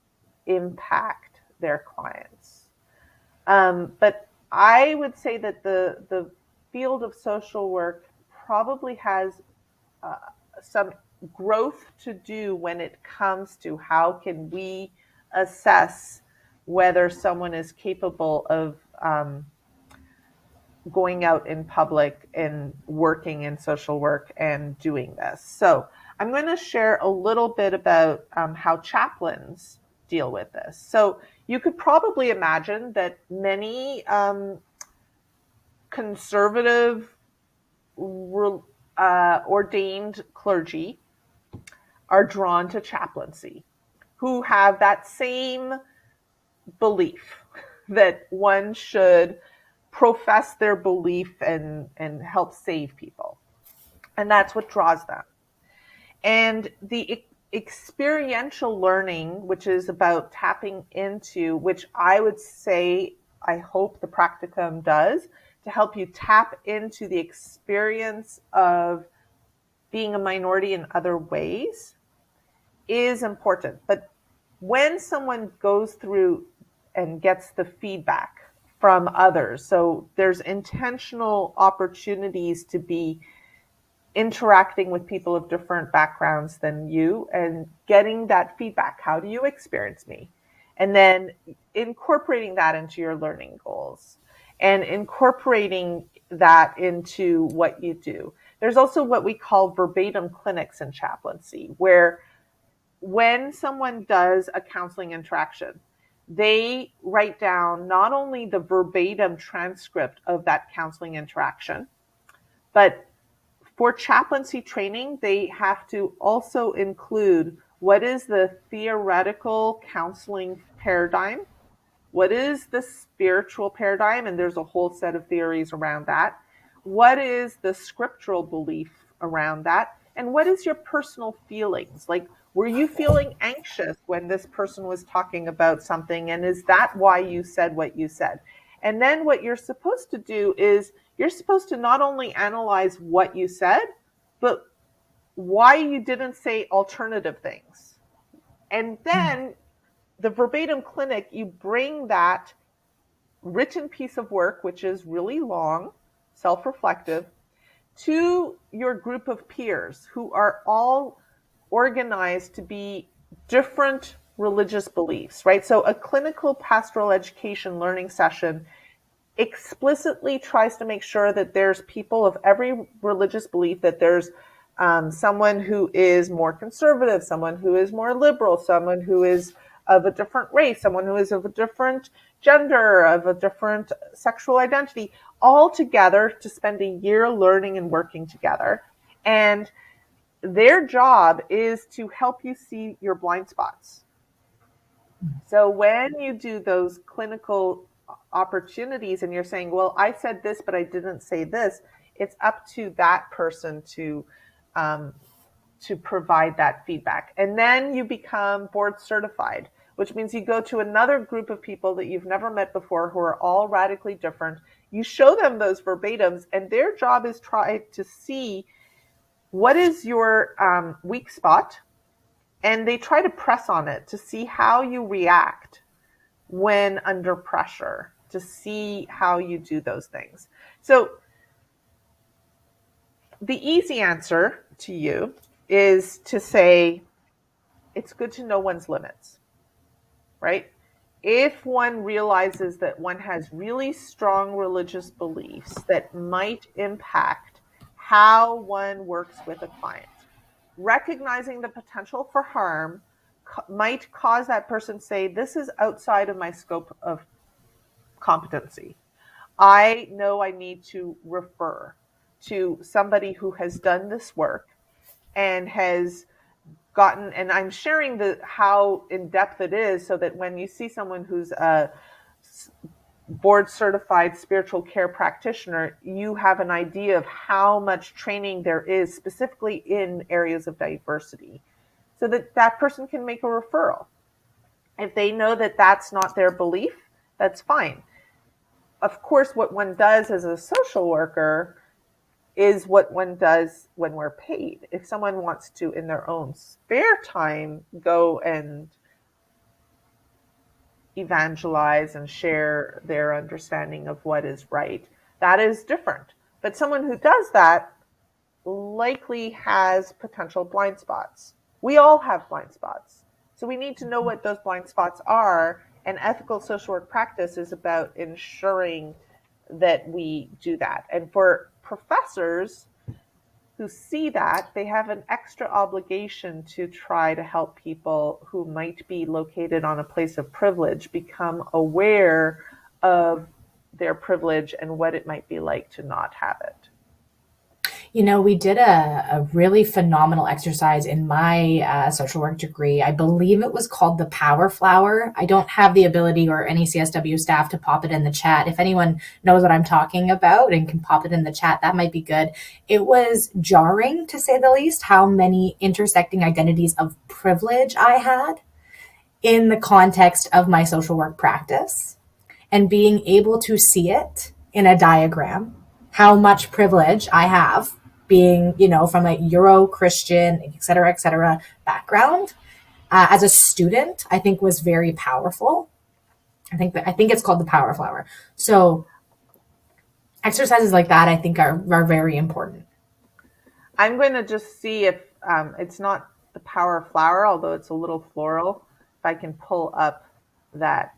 impact their clients. But I would say that the field of social work probably has uh, some growth to do when it comes to how can we assess whether someone is capable of going out in public and working in social work and doing this. So I'm going to share a little bit about how chaplains deal with this. So you could probably imagine that many conservative ordained clergy are drawn to chaplaincy, who have that same belief that one should profess their belief and help save people. And that's what draws them. And the experiential learning, which is about tapping into, which I would say, I hope the practicum does, to help you tap into the experience of being a minority in other ways, is important. But when someone goes through and gets the feedback from others, so there's intentional opportunities to be interacting with people of different backgrounds than you and getting that feedback. How do you experience me? And then incorporating that into your learning goals and incorporating that into what you do. There's also what we call verbatim clinics in chaplaincy, where when someone does a counseling interaction, they write down not only the verbatim transcript of that counseling interaction, but for chaplaincy training, they have to also include what is the theoretical counseling paradigm, what is the spiritual paradigm, and there's a whole set of theories around that, what is the scriptural belief around that, and what is your personal feelings? Like, were you feeling anxious when this person was talking about something, and is that why you said what you said? And then what you're supposed to do is you're supposed to not only analyze what you said, but why you didn't say alternative things. And then the verbatim clinic, you bring that written piece of work, which is really long, self-reflective, to your group of peers who are all organized to be different religious beliefs, right? So a clinical pastoral education learning session explicitly tries to make sure that there's people of every religious belief, that there's someone who is more conservative, someone who is more liberal, someone who is of a different race, someone who is of a different gender, of a different sexual identity, all together to spend a year learning and working together. And their job is to help you see your blind spots. So when you do those clinical opportunities and you're saying, well, I said this, but I didn't say this, it's up to that person to provide that feedback. And then you become board certified, which means you go to another group of people that you've never met before who are all radically different. You show them those verbatims, and their job is try to see what is your weak spot, and they try to press on it to see how you react when under pressure, to see how you do those things. So the easy answer to you is to say, it's good to know one's limits, right? If one realizes that one has really strong religious beliefs that might impact how one works with a client, recognizing the potential for harm might cause that person to say, this is outside of my scope of competency. I know I need to refer to somebody who has done this work and has gotten, and I'm sharing how in depth it is, so that when you see someone who's a board certified spiritual care practitioner, you have an idea of how much training there is specifically in areas of diversity, so that that person can make a referral. If they know that that's not their belief, that's fine. Of course, what one does as a social worker is what one does when we're paid. If someone wants to, in their own spare time, go and evangelize and share their understanding of what is right, that is different. But someone who does that likely has potential blind spots. We all have blind spots. So we need to know what those blind spots are. And ethical social work practice is about ensuring that we do that. And for professors who see that, they have an extra obligation to try to help people who might be located on a place of privilege become aware of their privilege and what it might be like to not have it. You know, we did a really phenomenal exercise in my social work degree. I believe it was called the Power Flower. I don't have the ability or any CSW staff to pop it in the chat. If anyone knows what I'm talking about and can pop it in the chat, that might be good. It was jarring, to say the least, how many intersecting identities of privilege I had in the context of my social work practice, and being able to see it in a diagram, how much privilege I have being, from a Euro-Christian, et cetera, background, as a student, I think was very powerful. I think it's called the Power Flower. So exercises like that, I think are very important. I'm going to just see if it's not the Power Flower, although it's a little floral, if I can pull up that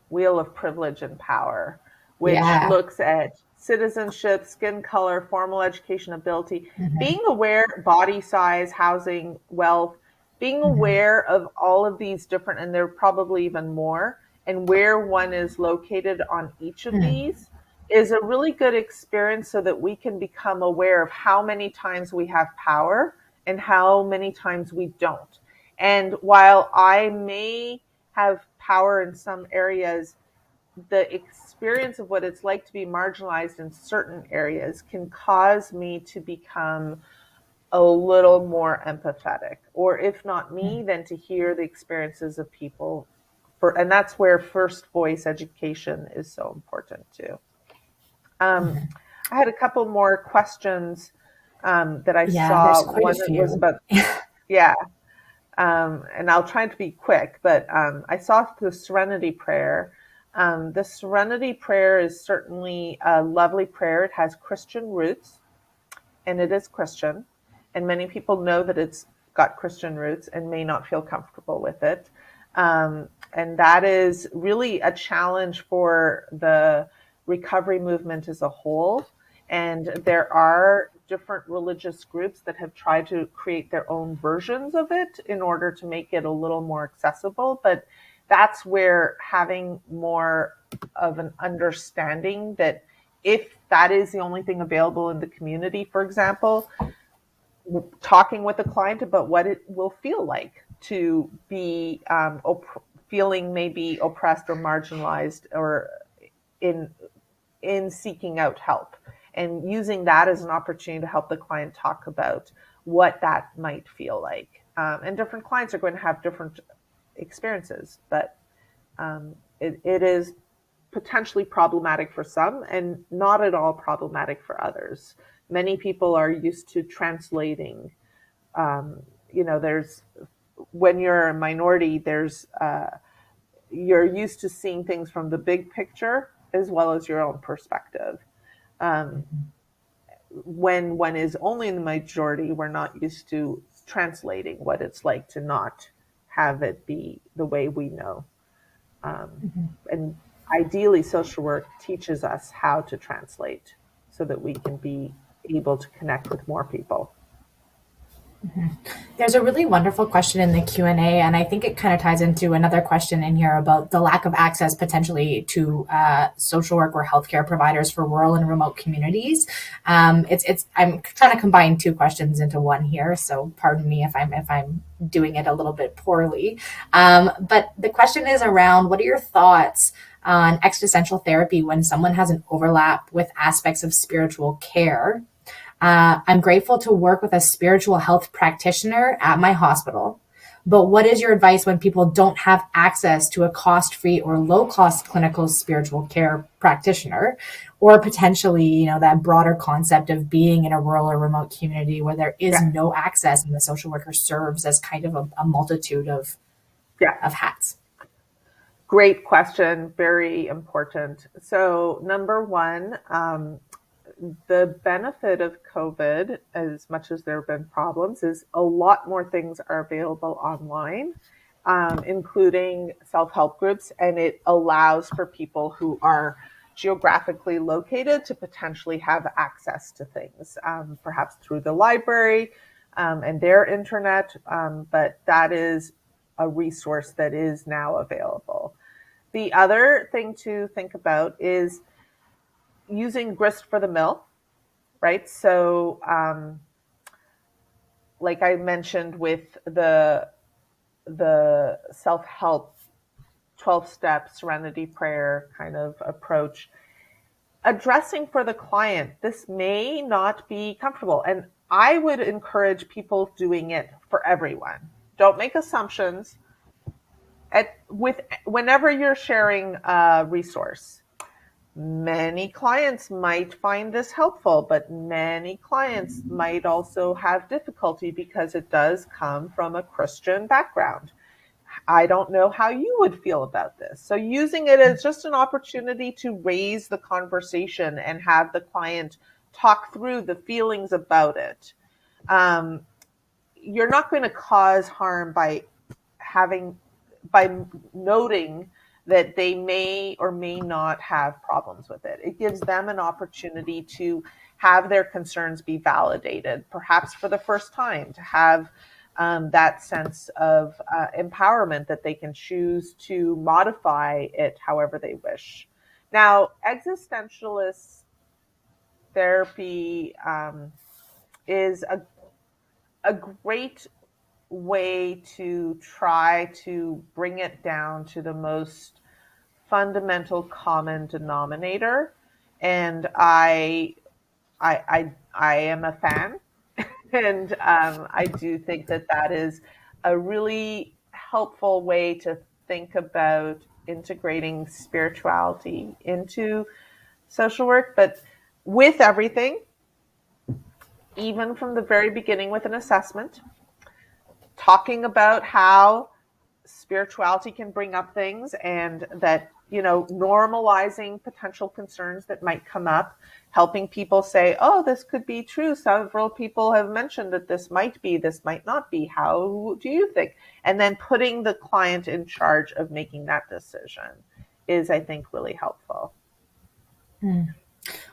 Wheel of Privilege and Power, which looks at citizenship, skin color, formal education, ability, being aware, body size, housing, wealth, being aware of all of these different, and there are probably even more, and where one is located on each of these is a really good experience, so that we can become aware of how many times we have power and how many times we don't. And while I may have power in some areas, the experience of what it's like to be marginalized in certain areas can cause me to become a little more empathetic, or if not me, then to hear the experiences of people. And that's where first voice education is so important too. I had a couple more questions that I saw. One was about, and I'll try to be quick, but I saw the Serenity Prayer. The Serenity Prayer is certainly a lovely prayer. It has Christian roots, and it is Christian. And many people know that it's got Christian roots and may not feel comfortable with it. And that is really a challenge for the recovery movement as a whole. And there are different religious groups that have tried to create their own versions of it in order to make it a little more accessible. But that's where having more of an understanding that if that is the only thing available in the community, for example, talking with a client about what it will feel like to be feeling maybe oppressed or marginalized, or in seeking out help, and using that as an opportunity to help the client talk about what that might feel like. And different clients are going to have different experiences, but it is potentially problematic for some and not at all problematic for others. Many people are used to translating. There's, when you're a minority, you're used to seeing things from the big picture as well as your own perspective. When one is only in the majority, we're not used to translating what it's like to not have it be the way we know. And ideally, social work teaches us how to translate so that we can be able to connect with more people. There's a really wonderful question in the Q&A, and I think it kind of ties into another question in here about the lack of access potentially to social work or healthcare providers for rural and remote communities. I'm trying to combine two questions into one here, so pardon me if I'm doing it a little bit poorly. But the question is around, what are your thoughts on existential therapy when someone has an overlap with aspects of spiritual care? I'm grateful to work with a spiritual health practitioner at my hospital. But what is your advice when people don't have access to a cost-free or low-cost clinical spiritual care practitioner, or potentially, that broader concept of being in a rural or remote community where there is Yeah. no access and the social worker serves as kind of a multitude of Yeah. hats? Great question. Very important. So, number one, the benefit of COVID, as much as there have been problems, is a lot more things are available online, including self-help groups, and it allows for people who are geographically located to potentially have access to things, perhaps through the library and their internet, but that is a resource that is now available. The other thing to think about is using grist for the mill, right? So, like I mentioned with the self help 12-step serenity prayer kind of approach, addressing for the client, this may not be comfortable, and I would encourage people doing it for everyone. Don't make assumptions. Whenever you're sharing a resource, many clients might find this helpful, but many clients might also have difficulty because it does come from a Christian background. I don't know how you would feel about this. So, using it as just an opportunity to raise the conversation and have the client talk through the feelings about it. Um, you're not going to cause harm by noting that they may or may not have problems with it. It gives them an opportunity to have their concerns be validated, perhaps for the first time, to have that sense of empowerment that they can choose to modify it however they wish. Now, existentialist therapy is a great way to try to bring it down to the most fundamental common denominator, and I am a fan, and I do think that that is a really helpful way to think about integrating spirituality into social work, but with everything, even from the very beginning with an assessment, talking about how spirituality can bring up things, and that, normalizing potential concerns that might come up, helping people say, oh, this could be true, several people have mentioned that this might not be, how do you think? And then putting the client in charge of making that decision is, I think, really helpful.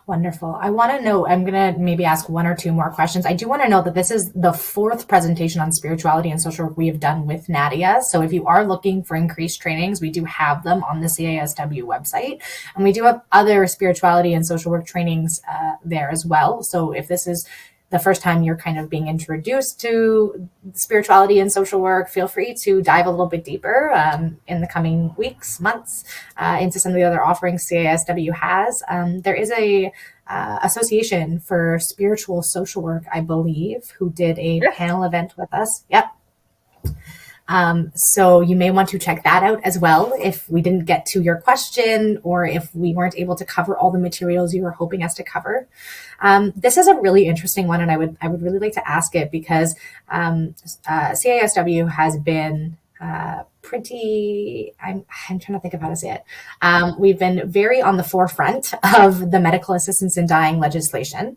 Wonderful. I want to know, I'm going to maybe ask one or two more questions. I do want to know that this is the fourth presentation on spirituality and social work we have done with Nadia. So if you are looking for increased trainings, we do have them on the CASW website. And we do have other spirituality and social work trainings there as well. So if this is the first time you're kind of being introduced to spirituality and social work, feel free to dive a little bit deeper in the coming weeks, months, into some of the other offerings CASW has. There is a association for spiritual social work, I believe, who did a Yes. panel event with us. Yep. So you may want to check that out as well if we didn't get to your question or if we weren't able to cover all the materials you were hoping us to cover. This is a really interesting one, and I would really like to ask it because CASW has been I'm trying to think of how to say it. We've been very on the forefront of the medical assistance in dying legislation.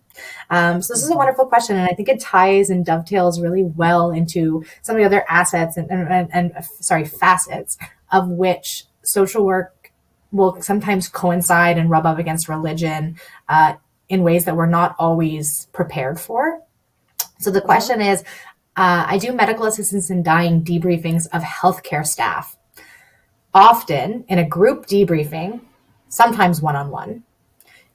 So this is a wonderful question, and I think it ties and dovetails really well into some of the other assets and facets of which social work will sometimes coincide and rub up against religion in ways that we're not always prepared for. So the question is, I do medical assistance in dying debriefings of healthcare staff, often in a group debriefing, sometimes one-on-one.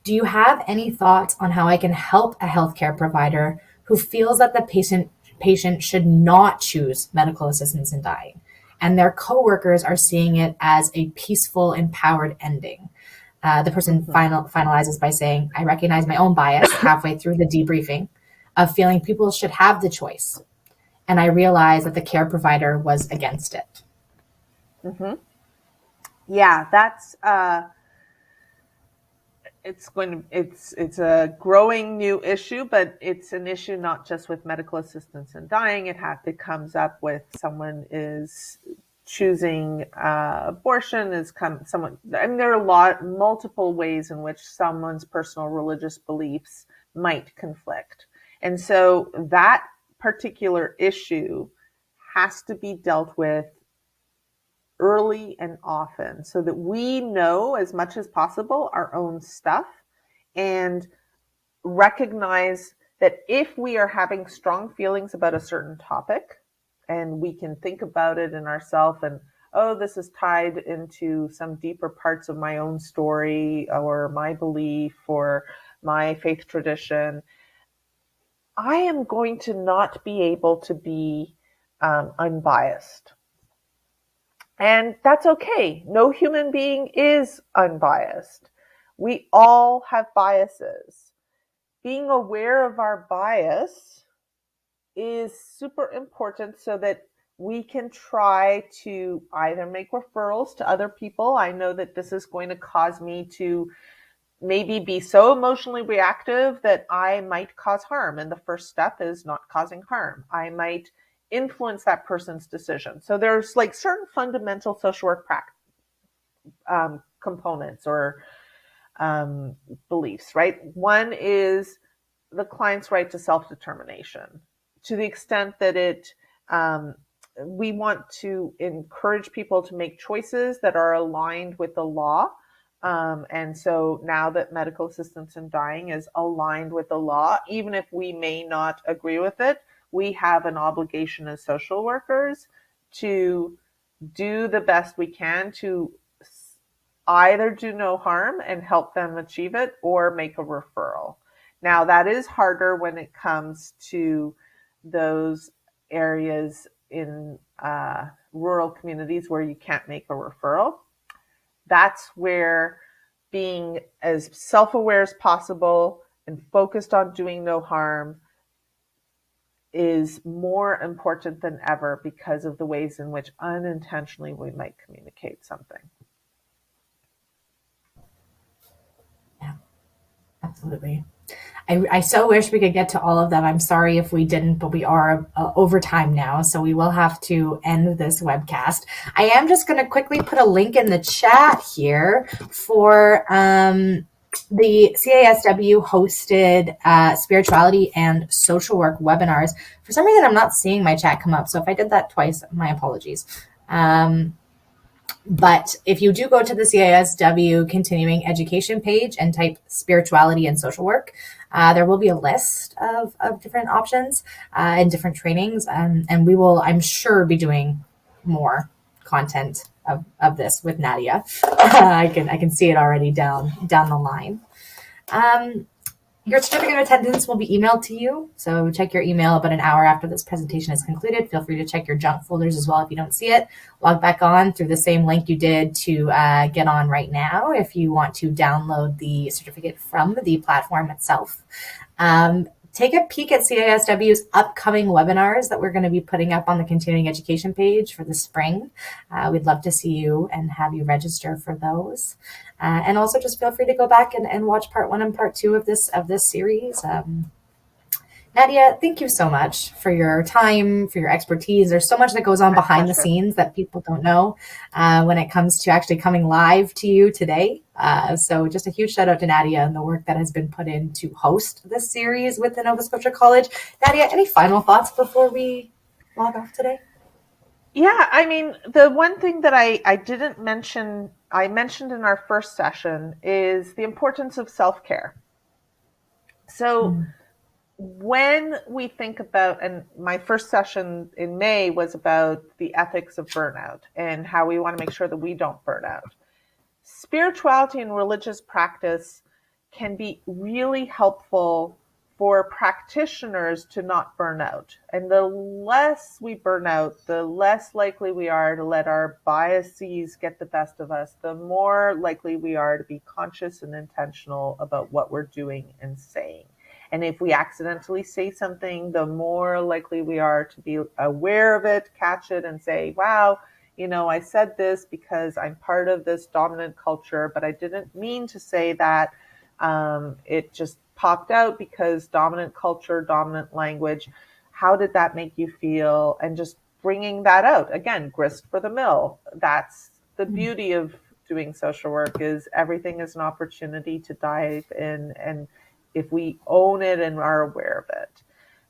Do you have any thoughts on how I can help a healthcare provider who feels that the patient should not choose medical assistance in dying, and their coworkers are seeing it as a peaceful, empowered ending? The person finalizes by saying, "I recognize my own bias halfway through the debriefing of feeling people should have the choice, and I realize that the care provider was against it." Yeah, that's it's a growing new issue, but it's an issue not just with medical assistance in dying. It comes up with someone is choosing abortion, someone. I mean, there are multiple ways in which someone's personal religious beliefs might conflict, and so that particular issue has to be dealt with early and often so that we know as much as possible our own stuff and recognize that if we are having strong feelings about a certain topic and we can think about it in ourselves and, oh, this is tied into some deeper parts of my own story or my belief or my faith tradition, I am going to not be able to be unbiased. And that's okay. No human being is unbiased. We all have biases. Being aware of our bias is super important so that we can try to either make referrals to other people. I know that this is going to cause me to maybe be so emotionally reactive that I might cause harm. And the first step is not causing harm. I might influence that person's decision. So there's like certain fundamental social work components or beliefs, right? One is the client's right to self-determination. To the extent that we want to encourage people to make choices that are aligned with the law. And so now that medical assistance in dying is aligned with the law, even if we may not agree with it, we have an obligation as social workers to do the best we can to either do no harm and help them achieve it or make a referral. Now, that is harder when it comes to those areas in rural communities where you can't make a referral. That's where being as self-aware as possible and focused on doing no harm is more important than ever because of the ways in which unintentionally we might communicate something. Yeah, absolutely. I so wish we could get to all of them. I'm sorry if we didn't, but we are over time now, so we will have to end this webcast. I am just going to quickly put a link in the chat here for the CASW hosted spirituality and social work webinars. For some reason, I'm not seeing my chat come up, so if I did that twice, my apologies. But if you do go to the CASW continuing education page and type spirituality and social work, there will be a list of different options and different trainings. And we will, I'm sure, be doing more content of this with Nadia. I can see it already down the line. Your certificate of attendance will be emailed to you, so check your email about an hour after this presentation is concluded. Feel free to check your junk folders as well if you don't see it. Log back on through the same link you did to get on right now if you want to download the certificate from the platform itself. Take a peek at CASW's upcoming webinars that we're going to be putting up on the continuing education page for the spring. We'd love to see you and have you register for those. And also just feel free to go back and watch part 1 and part 2 of this series. Nadia, thank you so much for your time, for your expertise. There's so much that goes on behind the scenes that people don't know when it comes to actually coming live to you today. So just a huge shout out to Nadia and the work that has been put in to host this series with the Nova Scotia College. Nadia, any final thoughts before we log off today? Yeah, I mean, the one thing that I didn't mention, I mentioned in our first session, is the importance of self-care. So when we think about, and my first session in May was about the ethics of burnout and how we want to make sure that we don't burn out. Spirituality and religious practice can be really helpful for practitioners to not burn out. And the less we burn out, the less likely we are to let our biases get the best of us, the more likely we are to be conscious and intentional about what we're doing and saying. And if we accidentally say something, the more likely we are to be aware of it, catch it, and say, wow, I said this because I'm part of this dominant culture, but I didn't mean to say that. It just popped out because dominant culture, dominant language. How did that make you feel? And just bringing that out. Again, grist for the mill. That's the beauty of doing social work, is everything is an opportunity to dive in, and if we own it and are aware of it.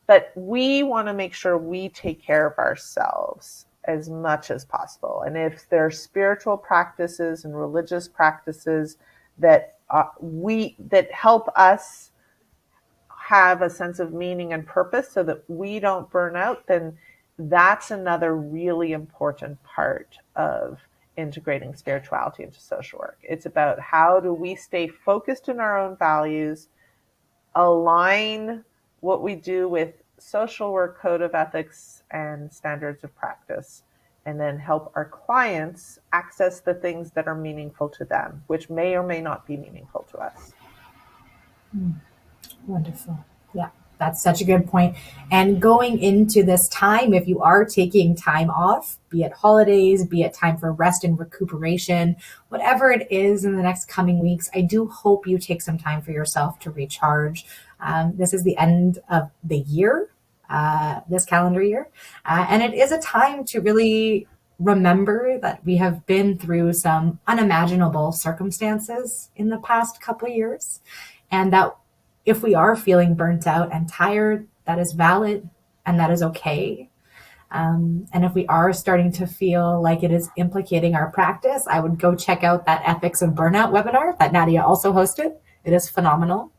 But we want to make sure we take care of ourselves as much as possible. And if there are spiritual practices and religious practices that that help us have a sense of meaning and purpose so that we don't burn out, then that's another really important part of integrating spirituality into social work. It's about how do we stay focused in our own values, align what we do with social work code of ethics and standards of practice, and then help our clients access the things that are meaningful to them, which may or may not be meaningful to us. Wonderful. Yeah, that's such a good point. And going into this time, if you are taking time off, be it holidays, be it time for rest and recuperation, whatever it is in the next coming weeks, I do hope you take some time for yourself to recharge. This is the end of the year, this calendar year, and it is a time to really remember that we have been through some unimaginable circumstances in the past couple of years, and that if we are feeling burnt out and tired, that is valid and that is okay. And if we are starting to feel like it is implicating our practice, I would go check out that Ethics of Burnout webinar that Nadia also hosted. It is phenomenal.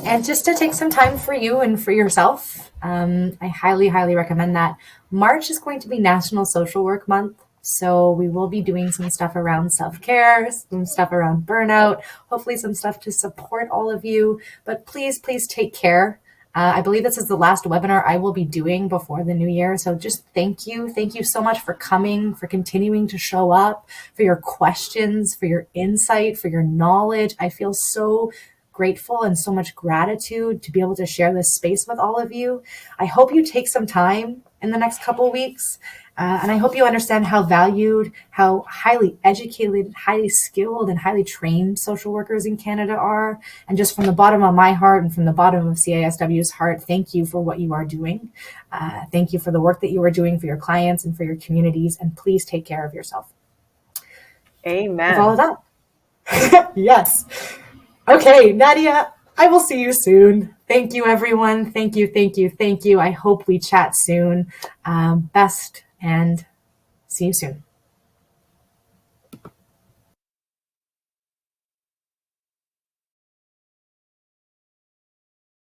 And just to take some time for you and for yourself, I highly, highly recommend that. March is going to be National Social Work Month. So we will be doing some stuff around self-care, some stuff around burnout, hopefully some stuff to support all of you. But please, please take care. I believe this is the last webinar I will be doing before the new year. So just thank you. Thank you so much for coming, for continuing to show up, for your questions, for your insight, for your knowledge. I feel so grateful and so much gratitude to be able to share this space with all of you. I hope you take some time in the next couple of weeks. And I hope you understand how valued, how highly educated, highly skilled, and highly trained social workers in Canada are. And just from the bottom of my heart and from the bottom of CISW's heart, thank you for what you are doing. Thank you for the work that you are doing for your clients and for your communities. And please take care of yourself. Amen. With all of that. Yes. Okay, Nadia, I will see you soon. Thank you, everyone. Thank you, thank you, thank you. I hope we chat soon. Best, and see you soon.